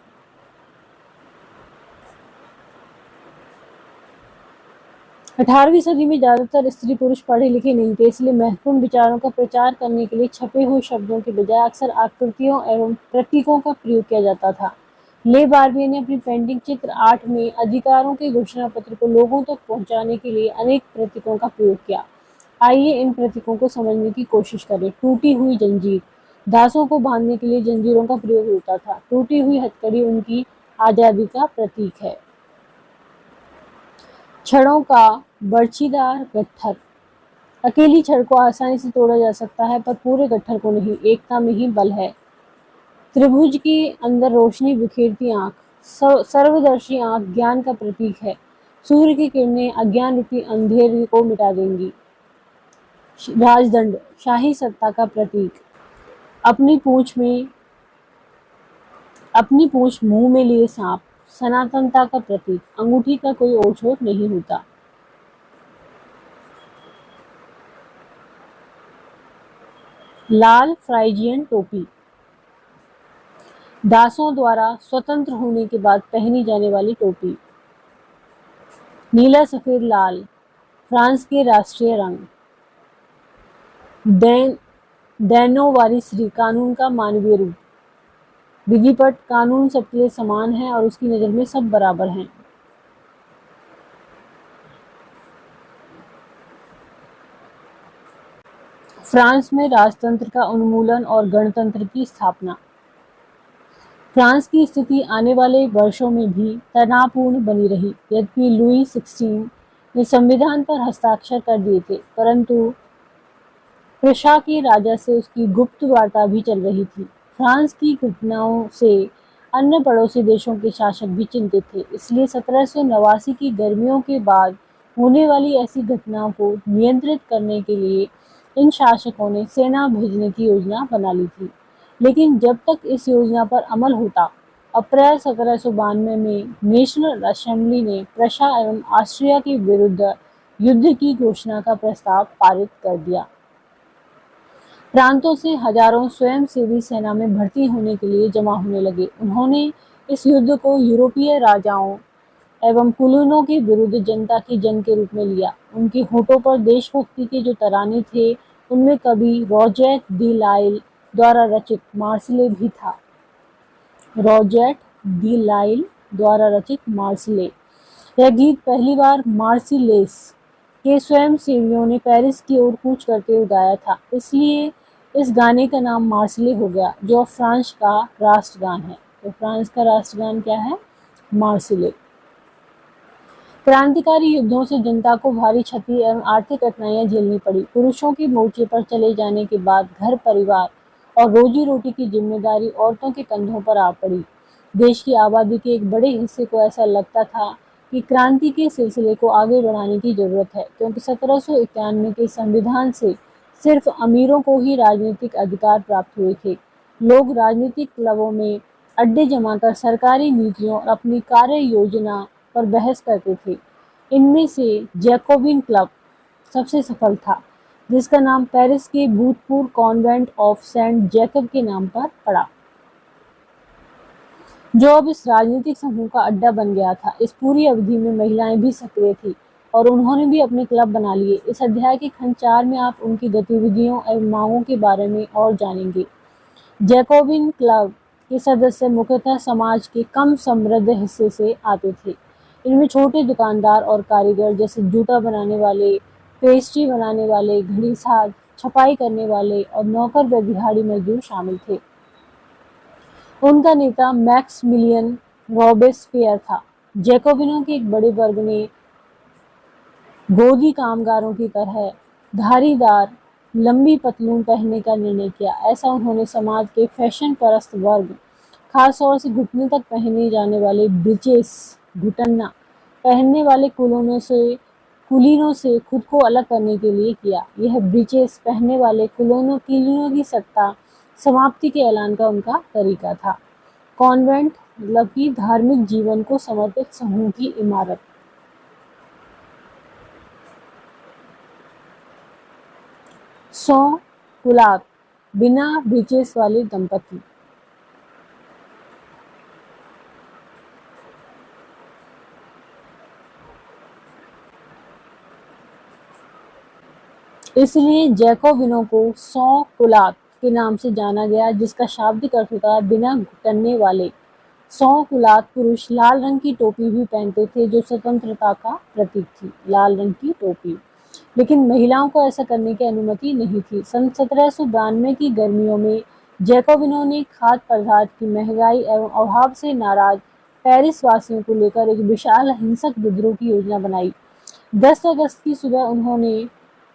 18वीं सदी में ज्यादातर स्त्री पुरुष पढ़े लिखे नहीं थे, इसलिए महत्वपूर्ण विचारों का प्रचार करने के लिए छपे हुए शब्दों के बजाय अक्सर आकृतियों एवं प्रतीकों का प्रयोग किया जाता था। ले बार्बिये ने अपनी पेंटिंग चित्र 8 में अधिकारों के घोषणा पत्र को लोगों तक पहुंचाने के लिए अनेक प्रतीकों का प्रयोग किया। आइए इन प्रतीकों को समझने की कोशिश करें। टूटी हुई जंजीर। दासों को बांधने के लिए जंजीरों का प्रयोग होता था। टूटी हुई हथकड़ी उनकी आजादी का प्रतीक है। छड़ों का बर्छीदार गट्ठर। अकेली छड़ को आसानी से तोड़ा जा सकता है, पर पूरे गट्ठर को नहीं। एकता में ही बल है। त्रिभुज के अंदर रोशनी बिखेरती आंख। सर्वदर्शी आंख ज्ञान का प्रतीक है। सूर्य की किरणें अज्ञान रूपी अंधेरे को मिटा देंगी। राजदंड शाही सत्ता का प्रतीक। अपनी पूंछ मुंह में लिए सांप सनातनता का प्रतीक। अंगूठी का कोई ओछोट नहीं होता। लाल फ्राइजियन टोपी। दासों द्वारा स्वतंत्र होने के बाद पहनी जाने वाली टोपी। नीला सफेद लाल फ्रांस के राष्ट्रीय रंग। डेनोवारिसरी कानून का मानवीय रूप। विधिपट कानून सबके लिए समान है और उसकी नजर में सब बराबर हैं। फ्रांस में राजतंत्र का उन्मूलन और गणतंत्र की स्थापना। फ्रांस की स्थिति आने वाले वर्षों में भी तनावपूर्ण बनी रही। यद्यपि लुई 16 ने संविधान पर हस्ताक्षर कर दिए थे, परंतु प्रशा के राजा से उसकी गुप्त वार्ता भी चल रही थी। फ्रांस की घटनाओं से अन्य पड़ोसी देशों के शासक भी चिंतित थे, इसलिए 1789 की गर्मियों के बाद होने वाली ऐसी घटनाओं को नियंत्रित करने के लिए इन शासकों ने सेना भेजने की योजना बना ली थी। लेकिन जब तक इस योजना पर अमल होता, अप्रैल 1792 में नेशनल असेंबली ने प्रशा एवं ऑस्ट्रिया के विरुद्ध युद्ध की घोषणा का प्रस्ताव पारित कर दिया। प्रांतों से हजारों स्वयंसेवी सेना में भर्ती होने के लिए जमा होने लगे। उन्होंने इस युद्ध को यूरोपीय राजाओं एवं कुलीनों के विरुद्ध जनता की जंग के रूप में लिया। उनके होठों पर देशभक्ति के जो तराने थे, उनमें कवि रॉजेट दी लाइल द्वारा रचित मार्सिले भी था। रॉजेट दी लाइल द्वारा रचित मार्सिले। यह गीत पहली बार मार्सिलेस के स्वयंसेवियों ने पेरिस की ओर कूच करते हुए गाया था, इसलिए इस गाने का नाम मार्सिले हो गया, जो फ्रांस का राष्ट्रगान है। तो फ्रांस का राष्ट्रगान क्या है? मार्सिले। क्रांतिकारी युद्धों से जनता को भारी क्षति एवं आर्थिक कठिनाइयां झेलनी पड़ी। पुरुषों के मोर्चे पर चले जाने के बाद घर परिवार और रोजी रोटी की जिम्मेदारी औरतों के कंधों पर आ पड़ी। देश की आबादी के एक बड़े हिस्से को ऐसा लगता था कि क्रांति के सिलसिले को आगे बढ़ाने की जरूरत है, क्योंकि 1791 के संविधान से सिर्फ अमीरों को ही राजनीतिक अधिकार प्राप्त हुए थे। लोग राजनीतिक क्लबों में अड्डे जमाकर सरकारी नीतियों और अपनी कार्य योजना पर बहस करते थे। इनमें से जैकोबिन क्लब सबसे सफल था, जिसका नाम पेरिस के भूतपूर्व कॉन्वेंट ऑफ सेंट जैकब के नाम पर पड़ा, जो अब इस राजनीतिक समूह का अड्डा बन गया था। इस पूरी अवधि में महिलाएं भी सक्रिय थी और उन्होंने भी अपने क्लब बना लिए। इस अध्याय के खंड 4 में आप उनकी गतिविधियों एवं मांगों के बारे में और जानेंगे। जैकोबिन क्लब के सदस्य मुख्यतः समाज के कम समृद्ध हिस्से से आते थे। इनमें छोटे दुकानदार और कारीगर जैसे जूता बनाने वाले, पेस्ट्री बनाने वाले, घड़ीसाज, छपाई करने वाले और नौकर व दिहाड़ी मजदूर शामिल थे। उनका नेता मैक्समिलियन रॉबेस्पियर था। जैकोबिनों के एक बड़े वर्ग ने गोदी कामगारों की तरह धारीदार लंबी पतलून पहनने का निर्णय किया। ऐसा उन्होंने समाज के फैशन परस्त वर्ग, खासतौर से घुटने तक पहने जाने वाले ब्रीचेस, घुटना पहनने वाले कुलीनों से खुद को अलग करने के लिए किया। यह ब्रीचेस पहनने वाले कुलीनों की सत्ता समाप्ति के ऐलान का उनका तरीका था। कॉन्वेंट मतलब कि धार्मिक जीवन को समर्पित समूह की इमारत। सौ कुलात बिना ब्रीचेस वाले दंपति। इसलिए जैकोबिनों को 100 कुलात के नाम से जाना गया, जिसका शाब्दिक अर्थ होता है बिना घुटने वाले। 100 कुलात पुरुष लाल रंग की टोपी भी पहनते थे, जो स्वतंत्रता का प्रतीक थी, लाल रंग की टोपी। लेकिन महिलाओं को ऐसा करने की अनुमति नहीं थी। सन 1792 की गर्मियों में जैकोबिनों ने खाद्य पदार्थ की महंगाई एवं अभाव से नाराज पेरिस वासियों को लेकर एक विशाल हिंसक विद्रोह की योजना बनाई। 10 अगस्त की सुबह उन्होंने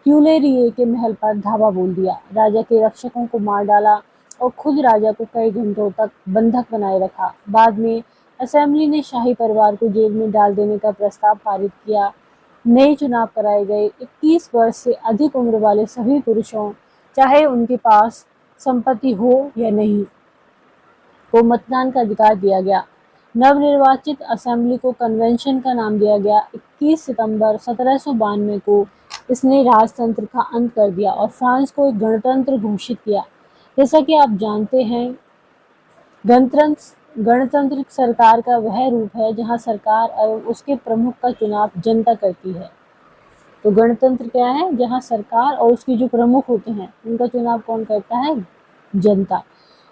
ट्यूलेरिए के महल पर धावा बोल दिया, राजा के रक्षकों को मार डाला और खुद राजा को कई घंटों तक बंधक बनाए रखा। बाद में असेंबली ने शाही परिवार को जेल में डाल देने का प्रस्ताव पारित किया। नए चुनाव कराए गए। 21 वर्ष से अधिक उम्र वाले सभी पुरुषों, चाहे उनके पास संपत्ति हो या नहीं, को मतदान का अधिकार दिया गया। नवनिर्वाचित असेंबली को कन्वेंशन का नाम दिया गया। 21 सितंबर 1792 को इसने राजतंत्र का अंत कर दिया और फ्रांस को एक गणतंत्र घोषित किया। जैसा कि आप जानते हैं, गणतंत्र सरकार का वह रूप है जहां सरकार और उसके प्रमुख का चुनाव जनता करती है। तो गणतंत्र क्या है? जहां सरकार और उसके जो प्रमुख होते हैं उनका चुनाव कौन करता है? जनता।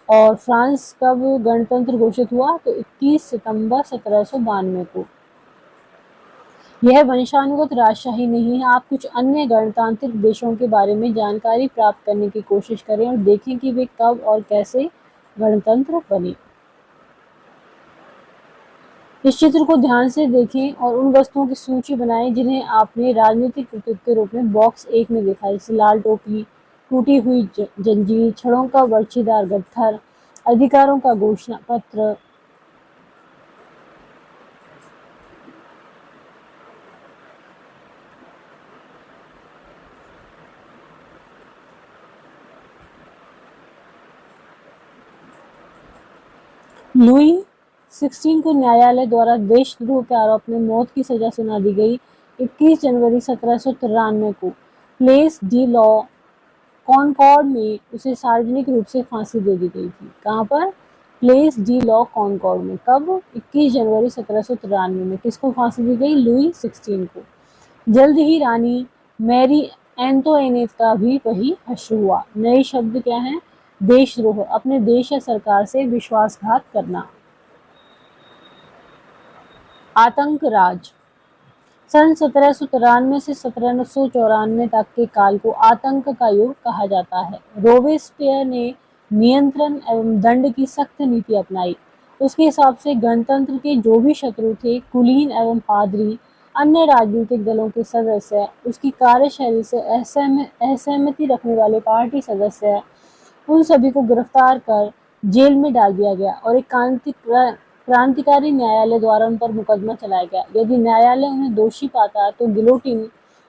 और फ्रांस कब गणतंत्र घोषित हुआ? तो 21 सितंबर 1792 को। यह वंशानुगत राजशाही नहीं है। आप कुछ अन्य गणतांत्रिक देशों के बारे में जानकारी प्राप्त करने की कोशिश करें और देखें कि वे कब और कैसे गणतंत्र बने। इस चित्र को ध्यान से देखें और उन वस्तुओं की सूची बनाएं जिन्हें आपने राजनीतिक प्रतीक के रूप में बॉक्स 1 में देखा, जैसे लाल टोपी, टूटी हुई जंजीर, छड़ों का बर्छीदार गट्ठर, अधिकारों का घोषणा पत्र। लुई 16 को न्यायालय द्वारा देशद्रोह के आरोप में मौत की सजा सुना दी गई। 21 जनवरी 1793 को प्लेस डी लॉ कॉनकॉर्ड में उसे सार्वजनिक रूप से फांसी दे दी गई थी। कहाँ पर? प्लेस डी लॉ कॉनकॉर्ड में। कब? 21 जनवरी 1793 में। किसको फांसी दी गई? लुई 16 को। जल्द ही रानी मैरी एंटोइनेट का भी वही हश्र हुआ। नए शब्द क्या हैं? देशद्रोह, अपने देश या सरकार से विश्वासघात करना। आतंक राज। सन 1793 से 1794 तक के काल को आतंक का युग कहा जाता है। रोबेस्पियर ने नियंत्रण एवं दंड की सख्त नीति अपनाई। उसके हिसाब से गणतंत्र के जो भी शत्रु थे, कुलीन एवं पादरी, अन्य राजनीतिक दलों के सदस्य, उसकी कार्यशैली से असहमति रखने वाले पार्टी सदस्य, उन सभी को गिरफ्तार कर जेल में डाल दिया गया और एक क्रांतिकारी न्यायालय द्वारा उन पर मुकदमा चलाया गया। यदि न्यायालय उन्हें दोषी पाता तो गिलोटिन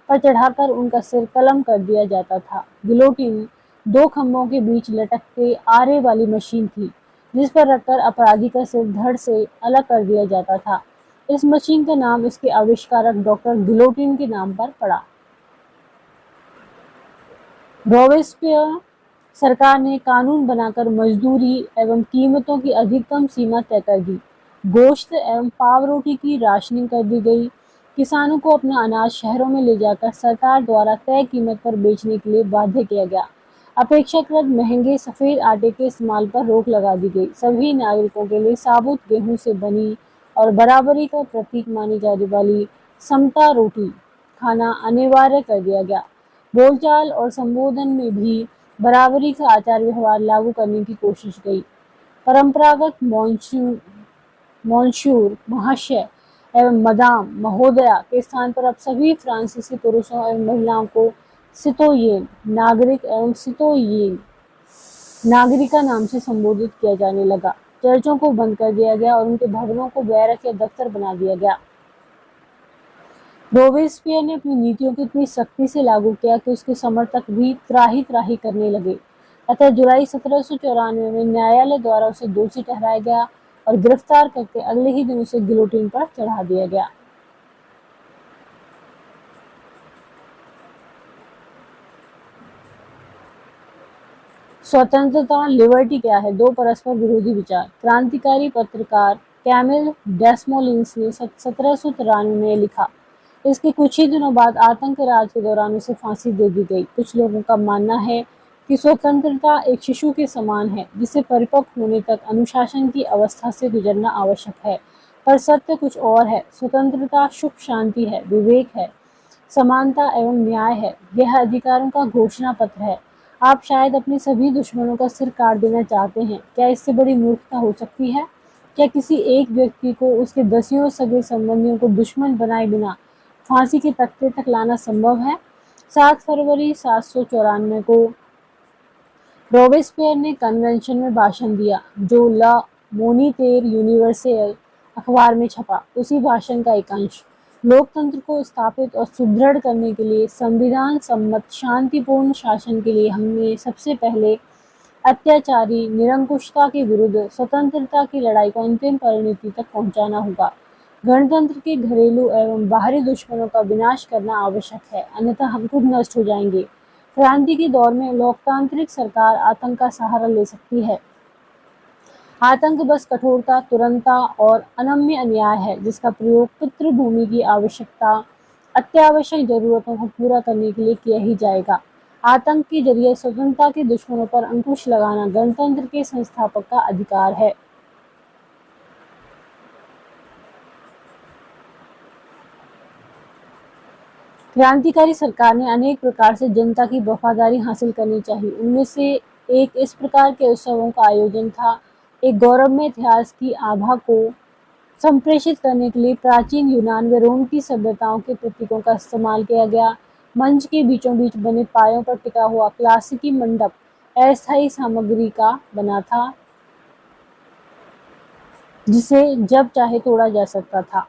पर चढ़ाकर उनका सिर कलम कर दिया जाता था। गिलोटिन 2 खंभों के बीच लटकते आरे वाली मशीन थी, जिस पर रखकर अपराधी का सिर धड़ से अलग कर दिया जाता था। इस मशीन का नाम इसके आविष्कारक डॉक्टर गिलोटिन के नाम पर पड़ा। रॉबेस्पियर सरकार ने कानून बनाकर मजदूरी एवं कीमतों की अधिकतम सीमा तय कर दी। गोश्त एवं पाव रोटी की राशनिंग कर दी गई। किसानों को अपना अनाज शहरों में ले जाकर सरकार द्वारा तय कीमत पर बेचने के लिए बाध्य किया गया। अपेक्षाकृत महंगे सफेद आटे के इस्तेमाल पर रोक लगा दी गई। सभी नागरिकों के लिए साबुत गेहूं से बनी और बराबरी का प्रतीक मानी जाने वाली समता रोटी खाना अनिवार्य कर दिया गया। बोलचाल और संबोधन में भी बराबरी का आचार व्यवहार लागू करने की कोशिश गई। परंपरागत मॉन्शूर महाशय एवं मदाम महोदया के स्थान पर अब सभी फ्रांसीसी पुरुषों एवं महिलाओं को सितोयेन नागरिक एवं सितोयेन नागरिका नाम से संबोधित किया जाने लगा। चर्चों को बंद कर दिया गया और उनके भवनों को बैरक या दफ्तर बना दिया गया। रोबेस्पियर ने अपनी नीतियों को इतनी सख्ती से लागू किया कि उसके समर्थक भी त्राही-त्राही करने लगे। अतः जुलाई 1794 में न्यायालय द्वारा उसे दोषी ठहराया गया और गिरफ्तार करके अगले ही दिन उसे गिलोटिन पर चढ़ा दिया गया। स्वतंत्रता लिबर्टी क्या है? दो परस्पर विरोधी विचार। क्रांतिकारी पत्रकार कैमिल डेस्मोलिन्स ने 1793 में लिखा। इसके कुछ ही दिनों बाद आतंक राज के दौरान उसे फांसी दे दी गई। कुछ लोगों का मानना है कि स्वतंत्रता एक शिशु के समान है जिसे परिपक्व होने तक अनुशासन की अवस्था से गुजरना आवश्यक है, पर सत्य कुछ और है। स्वतंत्रता सुख शांति है, विवेक है, समानता एवं न्याय है। यह अधिकारों का घोषणा पत्र है। आप शायद अपने सभी दुश्मनों का सिर काट देना चाहते हैं। क्या इससे बड़ी मूर्खता हो सकती है? क्या किसी एक व्यक्ति को उसके दसियों सगे संबंधियों को दुश्मन बनाए बिना फांसी के तख्ते तक लाना संभव है? 7 फरवरी 1794 को रॉबेस्पियर ने कन्वेंशन में भाषण दिया, जो ला मोनितेर यूनिवर्सल अखबार में छपा। उसी भाषण का एक अंश लोकतंत्र को स्थापित और सुदृढ़ करने के लिए संविधान सम्मत शांतिपूर्ण शासन के लिए हमें सबसे पहले अत्याचारी निरंकुशता के विरुद्ध स्वतंत्रता की लड़ाई को अंतिम परिणति तक पहुंचाना होगा। गणतंत्र के घरेलू एवं बाहरी दुश्मनों का विनाश करना आवश्यक है, अन्यथा हम खुद नष्ट हो जाएंगे। क्रांति के दौर में लोकतांत्रिक सरकार आतंक का सहारा ले सकती है। आतंक बस कठोरता, तुरंतता और अनम्य अन्याय है, जिसका प्रयोग पितृभूमि की आवश्यकता, अत्यावश्यक जरूरतों को पूरा करने के लिए किया ही जाएगा। आतंक के जरिए स्वतंत्रता के दुश्मनों पर अंकुश लगाना गणतंत्र के संस्थापक का अधिकार है। क्रांतिकारी सरकार ने अनेक प्रकार से जनता की वफादारी हासिल करनी चाहिए। उनमें से एक इस प्रकार के उत्सवों का आयोजन था। एक गौरवमय इतिहास की आभा को संप्रेषित करने के लिए प्राचीन यूनान व रोम की सभ्यताओं के प्रतीकों का इस्तेमाल किया गया। मंच के बीचों बीच बने पायों पर टिका हुआ क्लासिकी मंडप अस्थायी सामग्री का बना था, जिसे जब चाहे तोड़ा जा सकता था।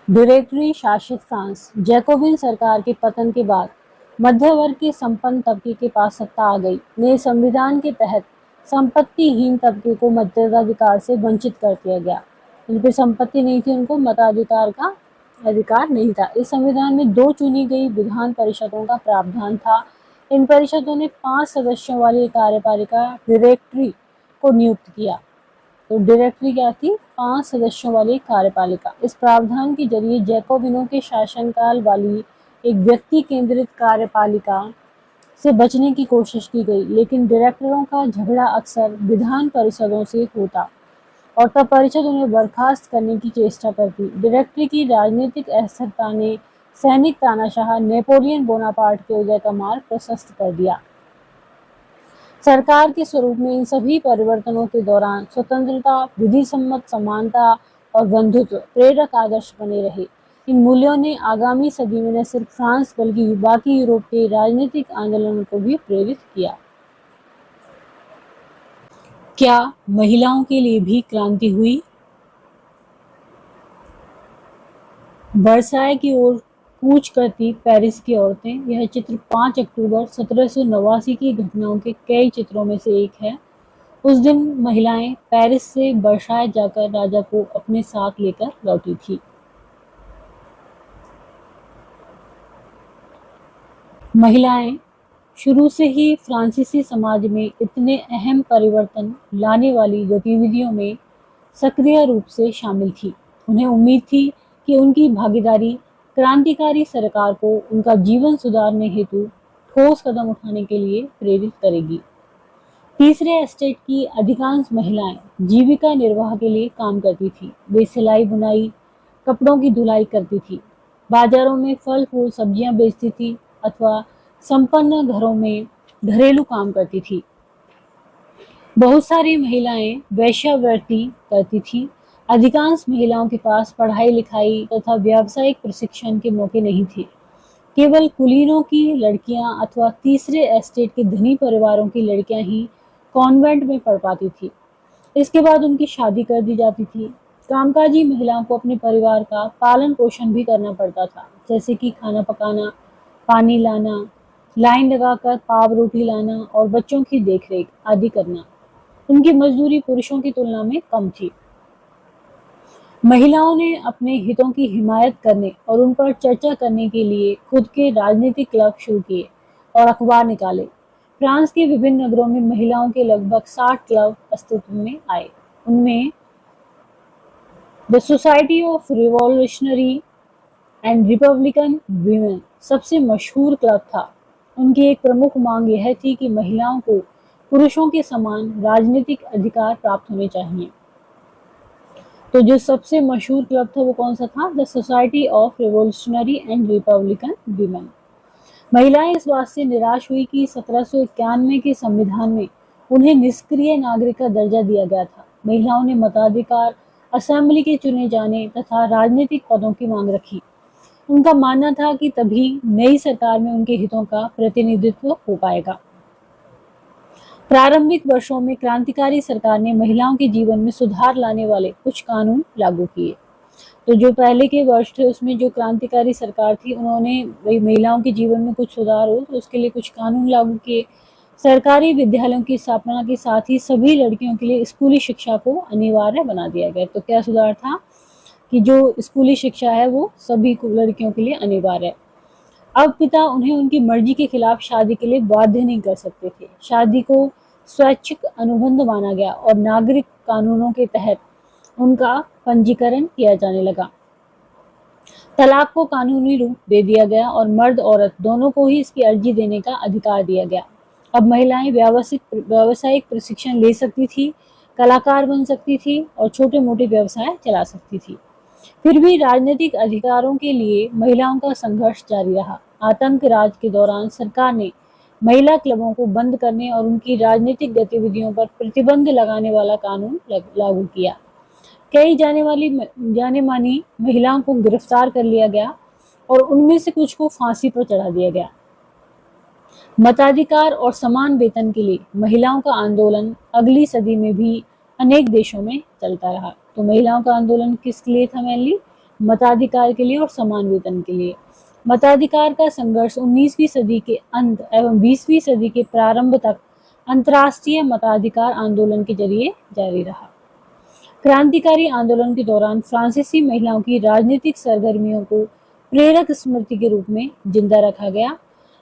डायरेक्टरी शासित फ्रांस। जैकोबिन सरकार के पतन के बाद मध्य वर्ग के संपन्न तबके के पास सत्ता आ गई। नए संविधान के तहत संपत्तिहीन तबके को मताधिकार से वंचित कर दिया गया। जिनकी संपत्ति नहीं थी उनको मताधिकार का अधिकार नहीं था। इस संविधान में 2 चुनी गई विधान परिषदों का प्रावधान था। इन परिषदों ने 5 सदस्यों वाली कार्यपालिका डायरेक्टरी को नियुक्त किया। तो डायरेक्टरी क्या थी? 5 सदस्यों वाली कार्यपालिका। इस प्रावधान के जरिए जैकोबिनों के शासनकाल वाली एक व्यक्ति केंद्रित कार्यपालिका से बचने की कोशिश की गई, लेकिन डायरेक्टरों का झगड़ा अक्सर विधान परिषदों से होता और तब परिषद उन्हें बर्खास्त करने की चेष्टा करती। डायरेक्टरी की राजनीतिक अस्थिरता ने सैनिक तानाशाह नेपोलियन बोनापार्ट के उदय का मार्ग प्रशस्त कर दिया। सरकार के स्वरूप में इन सभी परिवर्तनों के दौरान स्वतंत्रता, विधि सम्मत समानता और बंधुत्व प्रेरक आदर्श बने रहे। इन मूल्यों ने आगामी सदी में न सिर्फ फ्रांस बल्कि बाकी यूरोप के राजनीतिक आंदोलनों को भी प्रेरित किया। क्या महिलाओं के लिए भी क्रांति हुई? वर्साय की ओर कूच करती पेरिस की औरतें। यह चित्र 5 अक्टूबर 1789 की घटनाओं के कई चित्रों में से एक है। उस दिन महिलाएं पेरिस से वर्साय जाकर राजा को अपने साथ लेकर लौटी थी। महिलाएं शुरू से ही फ्रांसीसी समाज में इतने अहम परिवर्तन लाने वाली गतिविधियों में सक्रिय रूप से शामिल थी। उन्हें उम्मीद थी कि उनकी भागीदारी क्रांतिकारी सरकार को उनका जीवन सुधारने हेतु ठोस कदम उठाने के लिए प्रेरित करेगी। तीसरे एस्टेट की अधिकांश महिलाएं जीविका निर्वाह के लिए काम करती थी। वे सिलाई बुनाई, कपड़ों की धुलाई करती थी, बाजारों में फल फूल सब्जियां बेचती थी अथवा संपन्न घरों में घरेलू काम करती थी। बहुत सारी महिलाएं वेश्यावृत्ति करती थी। अधिकांश महिलाओं के पास पढ़ाई लिखाई तथा व्यावसायिक प्रशिक्षण के मौके नहीं थे। केवल कुलीनों की लड़कियां अथवा तीसरे एस्टेट के धनी परिवारों की लड़कियां ही कॉन्वेंट में पढ़ पाती थी। इसके बाद उनकी शादी कर दी जाती थी। कामकाजी महिलाओं को अपने परिवार का पालन पोषण भी करना पड़ता था, जैसे कि खाना पकाना, पानी लाना, लाइन लगाकर पाव रोटी लाना और बच्चों की देखरेख आदि करना। उनकी मजदूरी पुरुषों की तुलना में कम थी। महिलाओं ने अपने हितों की हिमायत करने और उन पर चर्चा करने के लिए खुद के राजनीतिक क्लब शुरू किए और अखबार निकाले। फ्रांस के विभिन्न नगरों में महिलाओं के लगभग 60 क्लब अस्तित्व में आए। उनमें the society of revolutionary and Republican women सबसे मशहूर क्लब था। उनकी एक प्रमुख मांग यह थी कि महिलाओं को पुरुषों के समान राजनीतिक अधिकार प्राप्त होने चाहिए। तो जो सबसे मशहूर क्लब था वो कौन सा था? The society of revolutionary and Republican women. महिलाएं इस बात से निराश हुई कि 1791 के संविधान में उन्हें निष्क्रिय नागरिक का दर्जा दिया गया था। महिलाओं ने मताधिकार, असेंबली के चुने जाने तथा राजनीतिक पदों की मांग रखी। उनका मानना था कि तभी नई सरकार में उनके हितों का प्रतिनिधित्व हो पाएगा। प्रारंभिक वर्षों में क्रांतिकारी सरकार ने महिलाओं के जीवन में सुधार लाने वाले कुछ कानून लागू किए। तो जो पहले के वर्ष थे उसमें जो क्रांतिकारी सरकार थी उन्होंने वही महिलाओं के जीवन में कुछ सुधार हो तो उसके लिए कुछ कानून लागू किए। सरकारी विद्यालयों की स्थापना के साथ ही सभी लड़कियों के लिए स्कूली शिक्षा को अनिवार्य बना दिया गया। तो क्या सुधार था कि जो स्कूली शिक्षा है वो सभी लड़कियों के लिए अनिवार्य है। अब पिता उन्हें उनकी मर्जी के खिलाफ शादी के लिए बाध्य नहीं कर सकते थे। शादी को स्वैच्छिक अनुबंध माना गया और नागरिक कानूनों के तहत उनका पंजीकरण किया जाने लगा। तलाक को कानूनी रूप दे दिया गया और मर्द औरत दोनों को ही इसकी अर्जी देने का अधिकार दिया गया। अब महिलाएं व्यावसायिक प्रशिक्षण ले सकती थी, कलाकार बन सकती थी और छोटे मोटे व्यवसाय चला सकती थी। फिर भी राजनीतिक अधिकारों के लिए महिलाओं का संघर्ष जारी रहा। आतंक राज के दौरान सरकार ने महिला क्लबों को बंद करने और उनकी राजनीतिक गतिविधियों पर प्रतिबंध लगाने वाला कानून लागू किया। कई जाने मानी महिलाओं को गिरफ्तार कर लिया गया और उनमें से कुछ को फांसी पर चढ़ा दिया गया। मताधिकार और समान वेतन के लिए महिलाओं का आंदोलन अगली सदी में भी अनेक देशों में चलता रहा। तो महिलाओं का आंदोलन किसके लिए था? मेनली मताधिकार के लिए और समान वेतन के लिए। मताधिकार का संघर्ष 19वीं सदी के अंत एवं 20वीं सदी के प्रारंभ तक अंतर्राष्ट्रीय मताधिकार आंदोलन के जरिए जारी रहा। क्रांतिकारी आंदोलन के दौरान फ्रांसीसी महिलाओं की राजनीतिक सरगर्मियों को प्रेरक स्मृति के रूप में जिंदा रखा गया।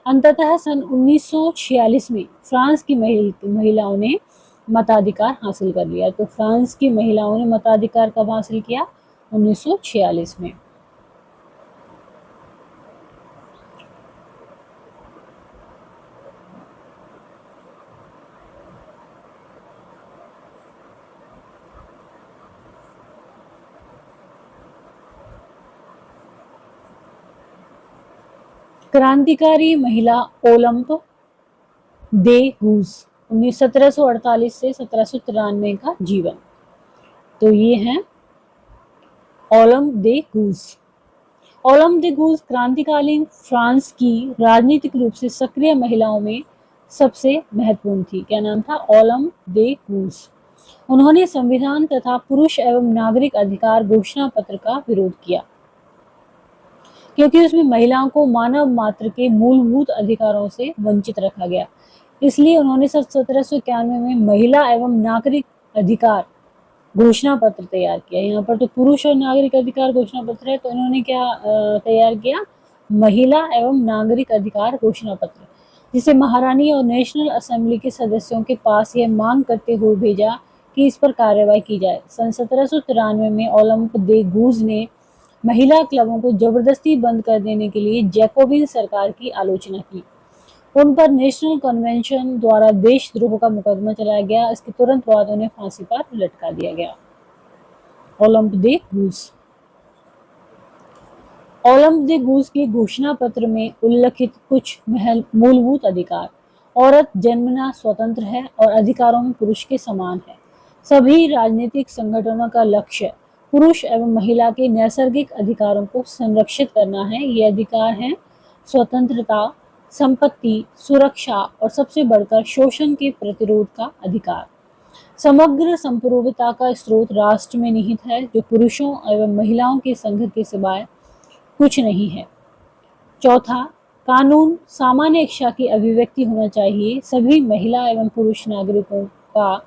अंततः सन 1946 में फ्रांस की महिलाओं ने मताधिकार हासिल कर लिया। तो फ्रांस की महिलाओं ने मताधिकार कब हासिल किया? 1946 में। क्रांतिकारी महिला ओलंप दे गूज 1748 से 1793 का जीवन। तो ये है ओलंप दे गूज। ओलंप दे गूज क्रांतिकालीन फ्रांस की राजनीतिक रूप से सक्रिय महिलाओं में सबसे महत्वपूर्ण थी। क्या नाम था? ओलंप दे गूज। उन्होंने संविधान तथा पुरुष एवं नागरिक अधिकार घोषणा पत्र का विरोध किया। क्योंकि उसमें महिलाओं को मानव मात्र के मूलभूत अधिकारों से वंचित रखा गया। इसलिए उन्होंने सन 1791 में महिला एवं नागरिक अधिकार घोषणा पत्र तैयार किया। यहाँ पर तो पुरुष और नागरिक अधिकार घोषणा पत्र है, तो इन्होंने क्या तैयार किया? महिला एवं नागरिक अधिकार घोषणा पत्र, जिसे महारानी और नेशनल असेंबली के सदस्यों के पास यह मांग करते हुए भेजा कि इस पर कार्रवाई की जाए। सन 1793 में ओलंप दे गूज ने महिला क्लबों को जबरदस्ती बंद कर देने के लिए जैकोबिन सरकार की आलोचना की। उन पर नेशनल कन्वेंशन द्वारा देशद्रोह का मुकदमा चलाया गया। इसके तुरंत बाद उन्हें फांसी पर लटका दिया गया। ओलंप दे गूज। ओलंप दे गूज के घोषणा पत्र में उल्लिखित कुछ मूलभूत अधिकार: औरत जन्मना स्वतंत्र है और अधिकारों में पुरुष के समान है। सभी राजनीतिक संगठनों का लक्ष्य पुरुष एवं महिला के नैसर्गिक अधिकारों को संरक्षित करना है। ये अधिकार हैं स्वतंत्रता, संपत्ति, सुरक्षा और सबसे बढ़कर शोषण के प्रतिरोध का अधिकार। समग्र संप्रभुता का स्रोत राष्ट्र में निहित है, जो पुरुषों एवं महिलाओं के संघ के सिवाय कुछ नहीं है। चौथा, कानून सामान्य इच्छा की अभिव्यक्ति होना चाहिए। सभी महिला एवं पुरुष नागरिकों का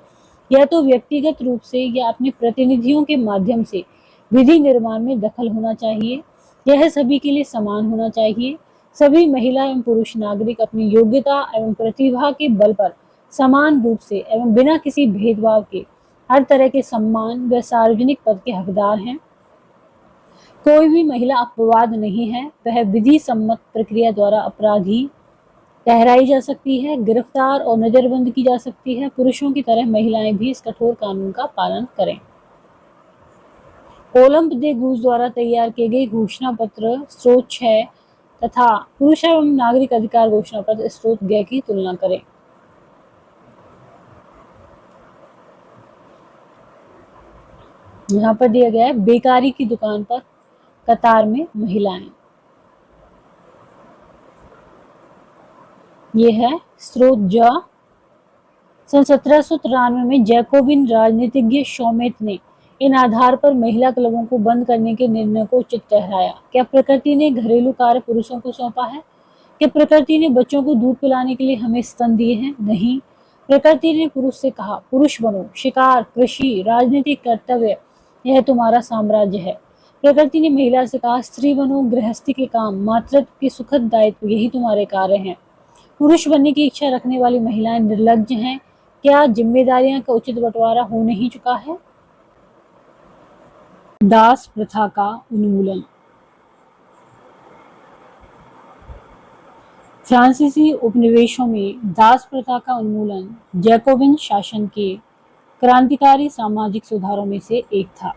या तो व्यक्तिगत रूप से या अपने प्रतिनिधियों के माध्यम से विधि निर्माण में दखल होना चाहिए। यह सभी के लिए समान होना चाहिए। सभी महिला एवं पुरुष नागरिक अपनी योग्यता एवं प्रतिभा के बल पर समान रूप से एवं बिना किसी भेदभाव के हर तरह के सम्मान व सार्वजनिक पद के हकदार हैं। कोई भी महिला अपवाद नहीं है। वह विधि सम्मत प्रक्रिया द्वारा अपराधी ठहराई जा सकती है, गिरफ्तार और नजरबंद की जा सकती है। पुरुषों की तरह महिलाएं भी इस कठोर कानून का पालन करें। ओलंप दे गूज द्वारा तैयार किए गए घोषणा पत्र स्रोत 6 तथा पुरुष एवं नागरिक अधिकार घोषणा पत्र स्रोत 6 की तुलना करें। यहाँ पर दिया गया है बेकारी की दुकान पर कतार में महिलाएं। ये है स्रोत ज। सन 1793 में जैकोबिन राजनीतिज्ञ शोमेत ने इन आधार पर महिला क्लबों को बंद करने के निर्णय को उचित ठहराया। क्या प्रकृति ने घरेलू कार्य पुरुषों को सौंपा है? क्या प्रकृति ने बच्चों को दूध पिलाने के लिए हमें स्तन दिए हैं? नहीं। प्रकृति ने पुरुष से कहा, पुरुष बनो, शिकार, कृषि, राजनीतिक कर्तव्य यह तुम्हारा साम्राज्य है। प्रकृति ने महिला से कहा, स्त्री बनो, गृहस्थी के काम, मातृत्व के सुखद दायित्व यही तुम्हारे कार्य हैं। पुरुष बनने की इच्छा रखने वाली महिलाएं निर्लज्ज हैं। क्या जिम्मेदारियां का उचित बंटवारा हो नहीं चुका है? दास प्रथा का उन्मूलन। फ्रांसीसी उपनिवेशों में दास प्रथा का उन्मूलन जैकोबिन शासन के क्रांतिकारी सामाजिक सुधारों में से एक था।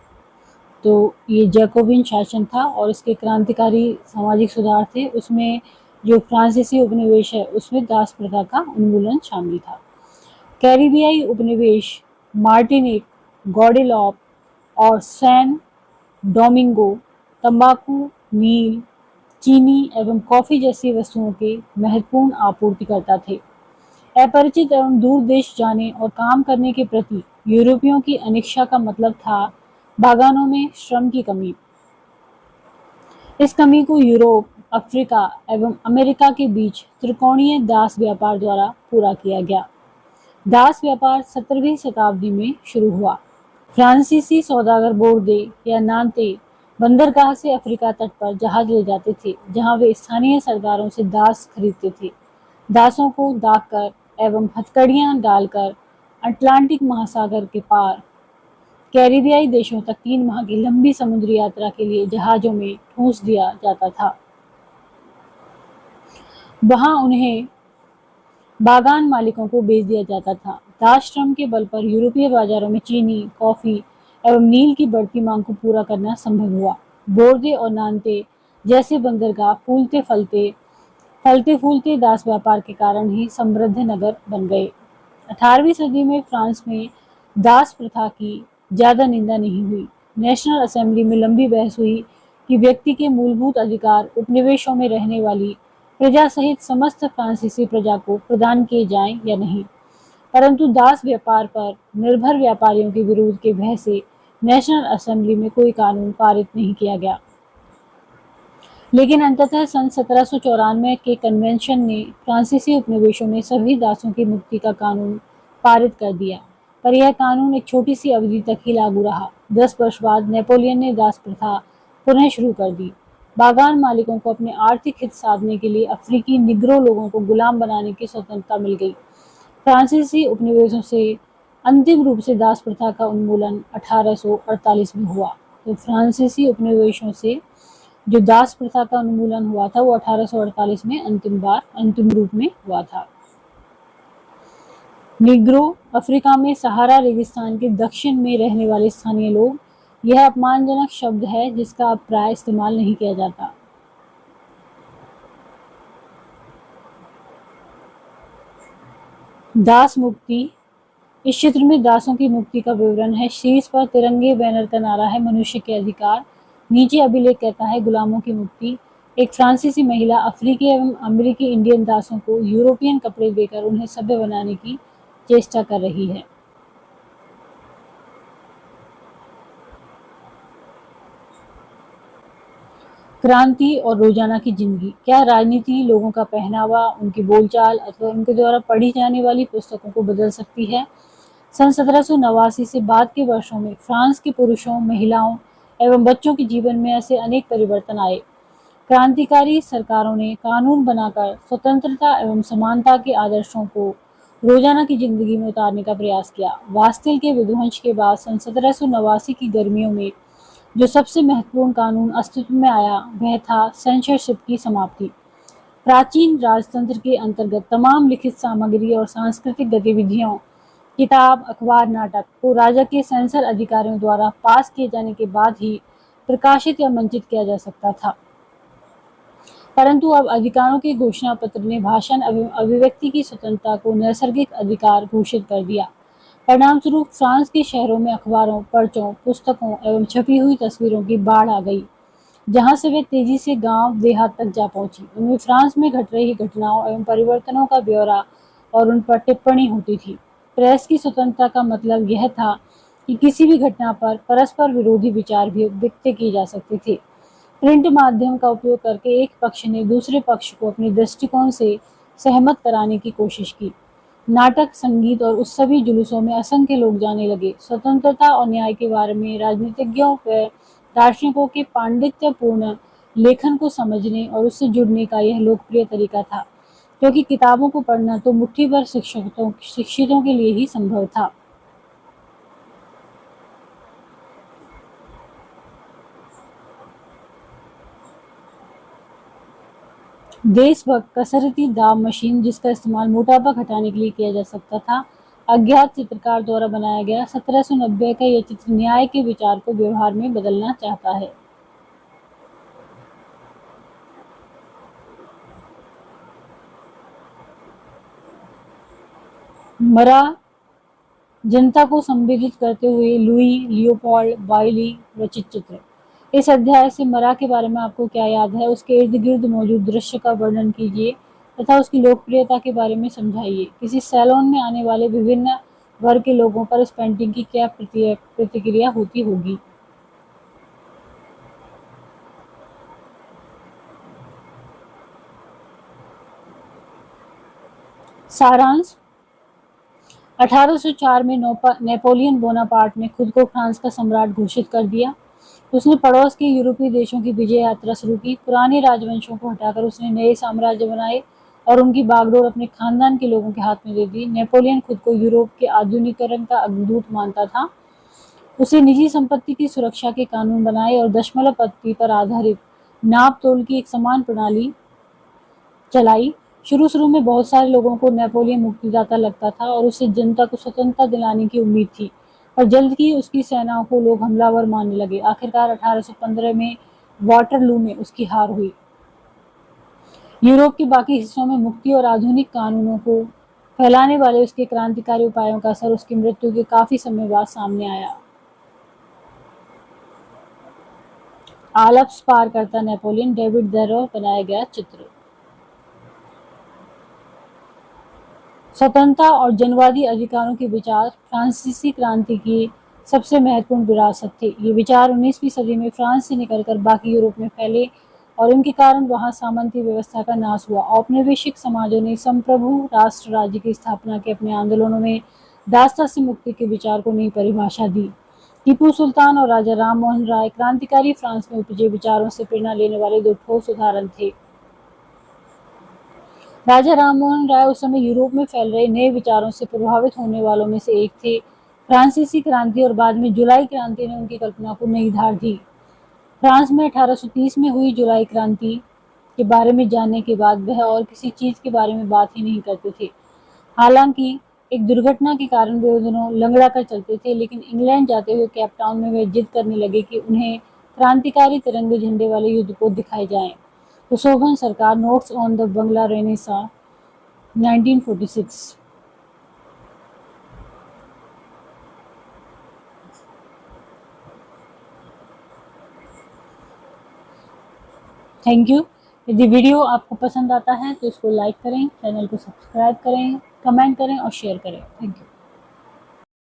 तो ये जैकोबिन शासन था और इसके क्रांतिकारी सामाजिक सुधार थे। उसमें जो फ्रांसीसी उपनिवेश है उसमें दास प्रथा का उन्मूलन शामिल था। कैरिबियाई उपनिवेश मार्टिनिक, गॉडेलॉप और सैन डोमिंगो तंबाकू, नील, चीनी एवं कॉफी जैसी वस्तुओं के महत्वपूर्ण आपूर्तिकर्ता थे। अपरिचित एवं दूर देश जाने और काम करने के प्रति यूरोपियों की अनिच्छा का मतलब था बागानों में श्रम की कमी। इस कमी को यूरोप, अफ्रीका एवं अमेरिका के बीच त्रिकोणीय दास व्यापार द्वारा पूरा किया गया। दास व्यापार 17वीं शताब्दी में शुरू हुआ। फ्रांसीसी सौदागर बोर्दे या नांते बंदरगाह से अफ्रीका तट पर जहाज ले जाते थे, जहां वे स्थानीय सरदारों से दास खरीदते थे। दासों को दागकर एवं हथकड़ियां डालकर अटलांटिक महासागर के पार कैरिबियाई देशों तक 3 माह की लंबी समुद्री यात्रा के लिए जहाजों में ठूंस दिया जाता था। वहां उन्हें बागान मालिकों को बेच दिया जाता था। दास श्रम के बल पर यूरोपीय बाजारों में चीनी, कॉफी एवं नील की बढ़ती मांग को पूरा करना संभव हुआ। बोर्दे और नांते जैसे बंदरगाह फलते फूलते दास व्यापार के कारण ही समृद्ध नगर बन गए। 18वीं सदी में फ्रांस में दास प्रथा की ज्यादा निंदा नहीं हुई। नेशनल असेंबली में लंबी बहस हुई कि व्यक्ति के मूलभूत अधिकार उपनिवेशों में रहने वाली प्रजा सहित समस्त फ्रांसीसी प्रजा को प्रदान किए जाएं या नहीं, परंतु दास व्यापार पर निर्भर व्यापारियों के विरोध के भय से नेशनल असेंबली में कोई कानून पारित नहीं किया गया। लेकिन अंततः सन 1794 के कन्वेंशन ने फ्रांसीसी उपनिवेशों में सभी दासों की मुक्ति का कानून पारित कर दिया, पर यह कानून एक छोटी सी अवधि तक ही लागू रहा। 10 वर्ष बाद नेपोलियन ने दास प्रथा पुनः शुरू कर दी। बागान मालिकों को अपने आर्थिक हित साधने के लिए अफ्रीकी निग्रो लोगों को गुलाम बनाने की स्वतंत्रता मिल गई। फ्रांसीसी उपनिवेशों से अंतिम रूप से दास प्रथा का उन्मूलन 1848 में हुआ। तो फ्रांसीसी उपनिवेशों से जो दास प्रथा का उन्मूलन हुआ था वो 1848 में अंतिम रूप में हुआ था। निग्रो अफ्रीका में सहारा रेगिस्तान के दक्षिण में रहने वाले स्थानीय लोग। यह अपमानजनक शब्द है जिसका अब प्राय इस्तेमाल नहीं किया जाता। दास मुक्ति। इस चित्र में दासों की मुक्ति का विवरण है। शीर्ष पर तिरंगे बैनर का नारा है मनुष्य के अधिकार। नीचे अभिलेख कहता है गुलामों की मुक्ति। एक फ्रांसीसी महिला अफ्रीकी एवं अमेरिकी इंडियन दासों को यूरोपियन कपड़े देकर उन्हें सभ्य बनाने की चेष्टा कर रही है। क्रांति और रोजाना की जिंदगी। क्या राजनीति लोगों का पहनावा, उनकी बोलचाल अथवा उनके द्वारा पढ़ी जाने वाली पुस्तकों को बदल सकती है? सन 1789 से बाद के वर्षों में फ्रांस के पुरुषों, महिलाओं एवं बच्चों के जीवन में ऐसे अनेक परिवर्तन आए। क्रांतिकारी सरकारों ने कानून बनाकर स्वतंत्रता एवं समानता के आदर्शों को रोजाना की जिंदगी में उतारने का प्रयास किया। बास्तिल के विध्वंस के बाद सन 1789 की गर्मियों में जो सबसे महत्वपूर्ण कानून अस्तित्व में आया वह था सेंसरशिप की समाप्ति। प्राचीन राजतंत्र के अंतर्गत तमाम लिखित सामग्री और सांस्कृतिक गतिविधियों, किताब, अखबार, नाटक को राजा के सेंसर अधिकारियों द्वारा पास किए जाने के बाद ही प्रकाशित या मंचित किया जा सकता था। परंतु अब अधिकारों के घोषणा पत्र ने भाषण एवं अभिव्यक्ति की स्वतंत्रता को नैसर्गिक अधिकार घोषित कर दिया। परिणामस्वरूप फ्रांस के शहरों में अखबारों, पर्चों, पुस्तकों एवं छपी हुई तस्वीरों की बाढ़ आ गई, जहां से वे तेजी से गांव देहात तक जा पहुंची। उनमें फ्रांस में घट रही घटनाओं एवं परिवर्तनों का ब्यौरा और उन पर टिप्पणी होती थी। प्रेस की स्वतंत्रता का मतलब यह था कि किसी भी घटना पर परस्पर विरोधी विचार भी व्यक्त किए जा सकते थे। प्रिंट माध्यम का उपयोग करके एक पक्ष ने दूसरे पक्ष को अपने दृष्टिकोण से सहमत कराने की कोशिश की। नाटक, संगीत और उस सभी जुलूसों में असंख्य लोग जाने लगे। स्वतंत्रता और न्याय के बारे में राजनीतिज्ञों व दार्शनिकों के पांडित्यपूर्ण लेखन को समझने और उससे जुड़ने का यह लोकप्रिय तरीका था, क्योंकि किताबों को पढ़ना तो मुट्ठी भर शिक्षितों के लिए ही संभव था। देशभक्त कसरती दाब मशीन, जिसका इस्तेमाल मोटापा घटाने के लिए किया जा सकता था। अज्ञात चित्रकार द्वारा बनाया गया 1790 का यह चित्र न्याय के विचार को व्यवहार में बदलना चाहता है। मरा जनता को संबोधित करते हुए लुई लियोपोल्ड बाइली रचित चित्र। इस अध्याय से मरा के बारे में आपको क्या याद है, उसके इर्द गिर्द मौजूद दृश्य का वर्णन कीजिए तथा उसकी लोकप्रियता के बारे में समझाइए। किसी सैलून में आने वाले विभिन्न वर्ग के लोगों पर इस पेंटिंग की क्या प्रतिक्रिया होती होगी। सारांश। 1804 में नेपोलियन बोनापार्ट ने खुद को फ्रांस का सम्राट घोषित कर दिया। उसने पड़ोस के यूरोपीय देशों की विजय यात्रा शुरू की। पुराने राजवंशों को हटाकर उसने नए साम्राज्य बनाए और उनकी बागडोर अपने खानदान के लोगों के हाथ में दे दी। नेपोलियन खुद को यूरोप के आधुनिकीकरण का अग्रदूत मानता था। उसे निजी संपत्ति की सुरक्षा के कानून बनाए और दशमलव पद्धति पर आधारित नाप तोल की एक समान प्रणाली चलाई। शुरू में बहुत सारे लोगों को नेपोलियन मुक्तिदाता लगता था और उससे जनता को स्वतंत्रता दिलाने की उम्मीद थी, पर जल्द ही उसकी सेनाओं को लोग हमलावर मानने लगे। आखिरकार 1815 में वाटरलू में उसकी हार हुई। यूरोप के बाकी हिस्सों में मुक्ति और आधुनिक कानूनों को फैलाने वाले उसके क्रांतिकारी उपायों का असर उसकी मृत्यु के काफी समय बाद सामने आया। आल्प्स पार करता नेपोलियन, डेविड देरो बनाया गया चित्र। स्वतंत्रता और जनवादी अधिकारों के विचार फ्रांसीसी क्रांति की सबसे महत्वपूर्ण विरासत थे। ये विचार 19वीं सदी में फ्रांस से निकलकर बाकी यूरोप में फैले और इनके कारण वहां सामंती व्यवस्था का नाश हुआ। औपनिवेशिक समाजों ने संप्रभु राष्ट्र राज्य की स्थापना के अपने आंदोलनों में दासता से मुक्ति के विचार को नई परिभाषा दी। टीपू सुल्तान और राजा राम मोहन राय क्रांतिकारी फ्रांस में उपजे विचारों से प्रेरणा लेने वाले दो ठोस उदाहरण थे। राजा राममोहन राय उस समय यूरोप में फैल रहे नए विचारों से प्रभावित होने वालों में से एक थे। फ्रांसीसी क्रांति और बाद में जुलाई क्रांति ने उनकी कल्पना को नई धार दी। फ्रांस में 1830 में हुई जुलाई क्रांति के बारे में जानने के बाद वह और किसी चीज के बारे में बात ही नहीं करते थे। हालांकि एक दुर्घटना के कारण वे दोनों लंगड़ा कर चलते थे, लेकिन इंग्लैंड जाते हुए केप टाउन में वे जिद करने लगे कि उन्हें क्रांतिकारी तिरंगे झंडे वाले युद्ध को दिखाए जाएं। तो शोभन सरकार, notes on the Bangla Renaissance 1946। Thank you. यदि वीडियो आपको पसंद आता है तो इसको लाइक करें, चैनल को सब्सक्राइब करें, कमेंट करें और शेयर करें। Thank you.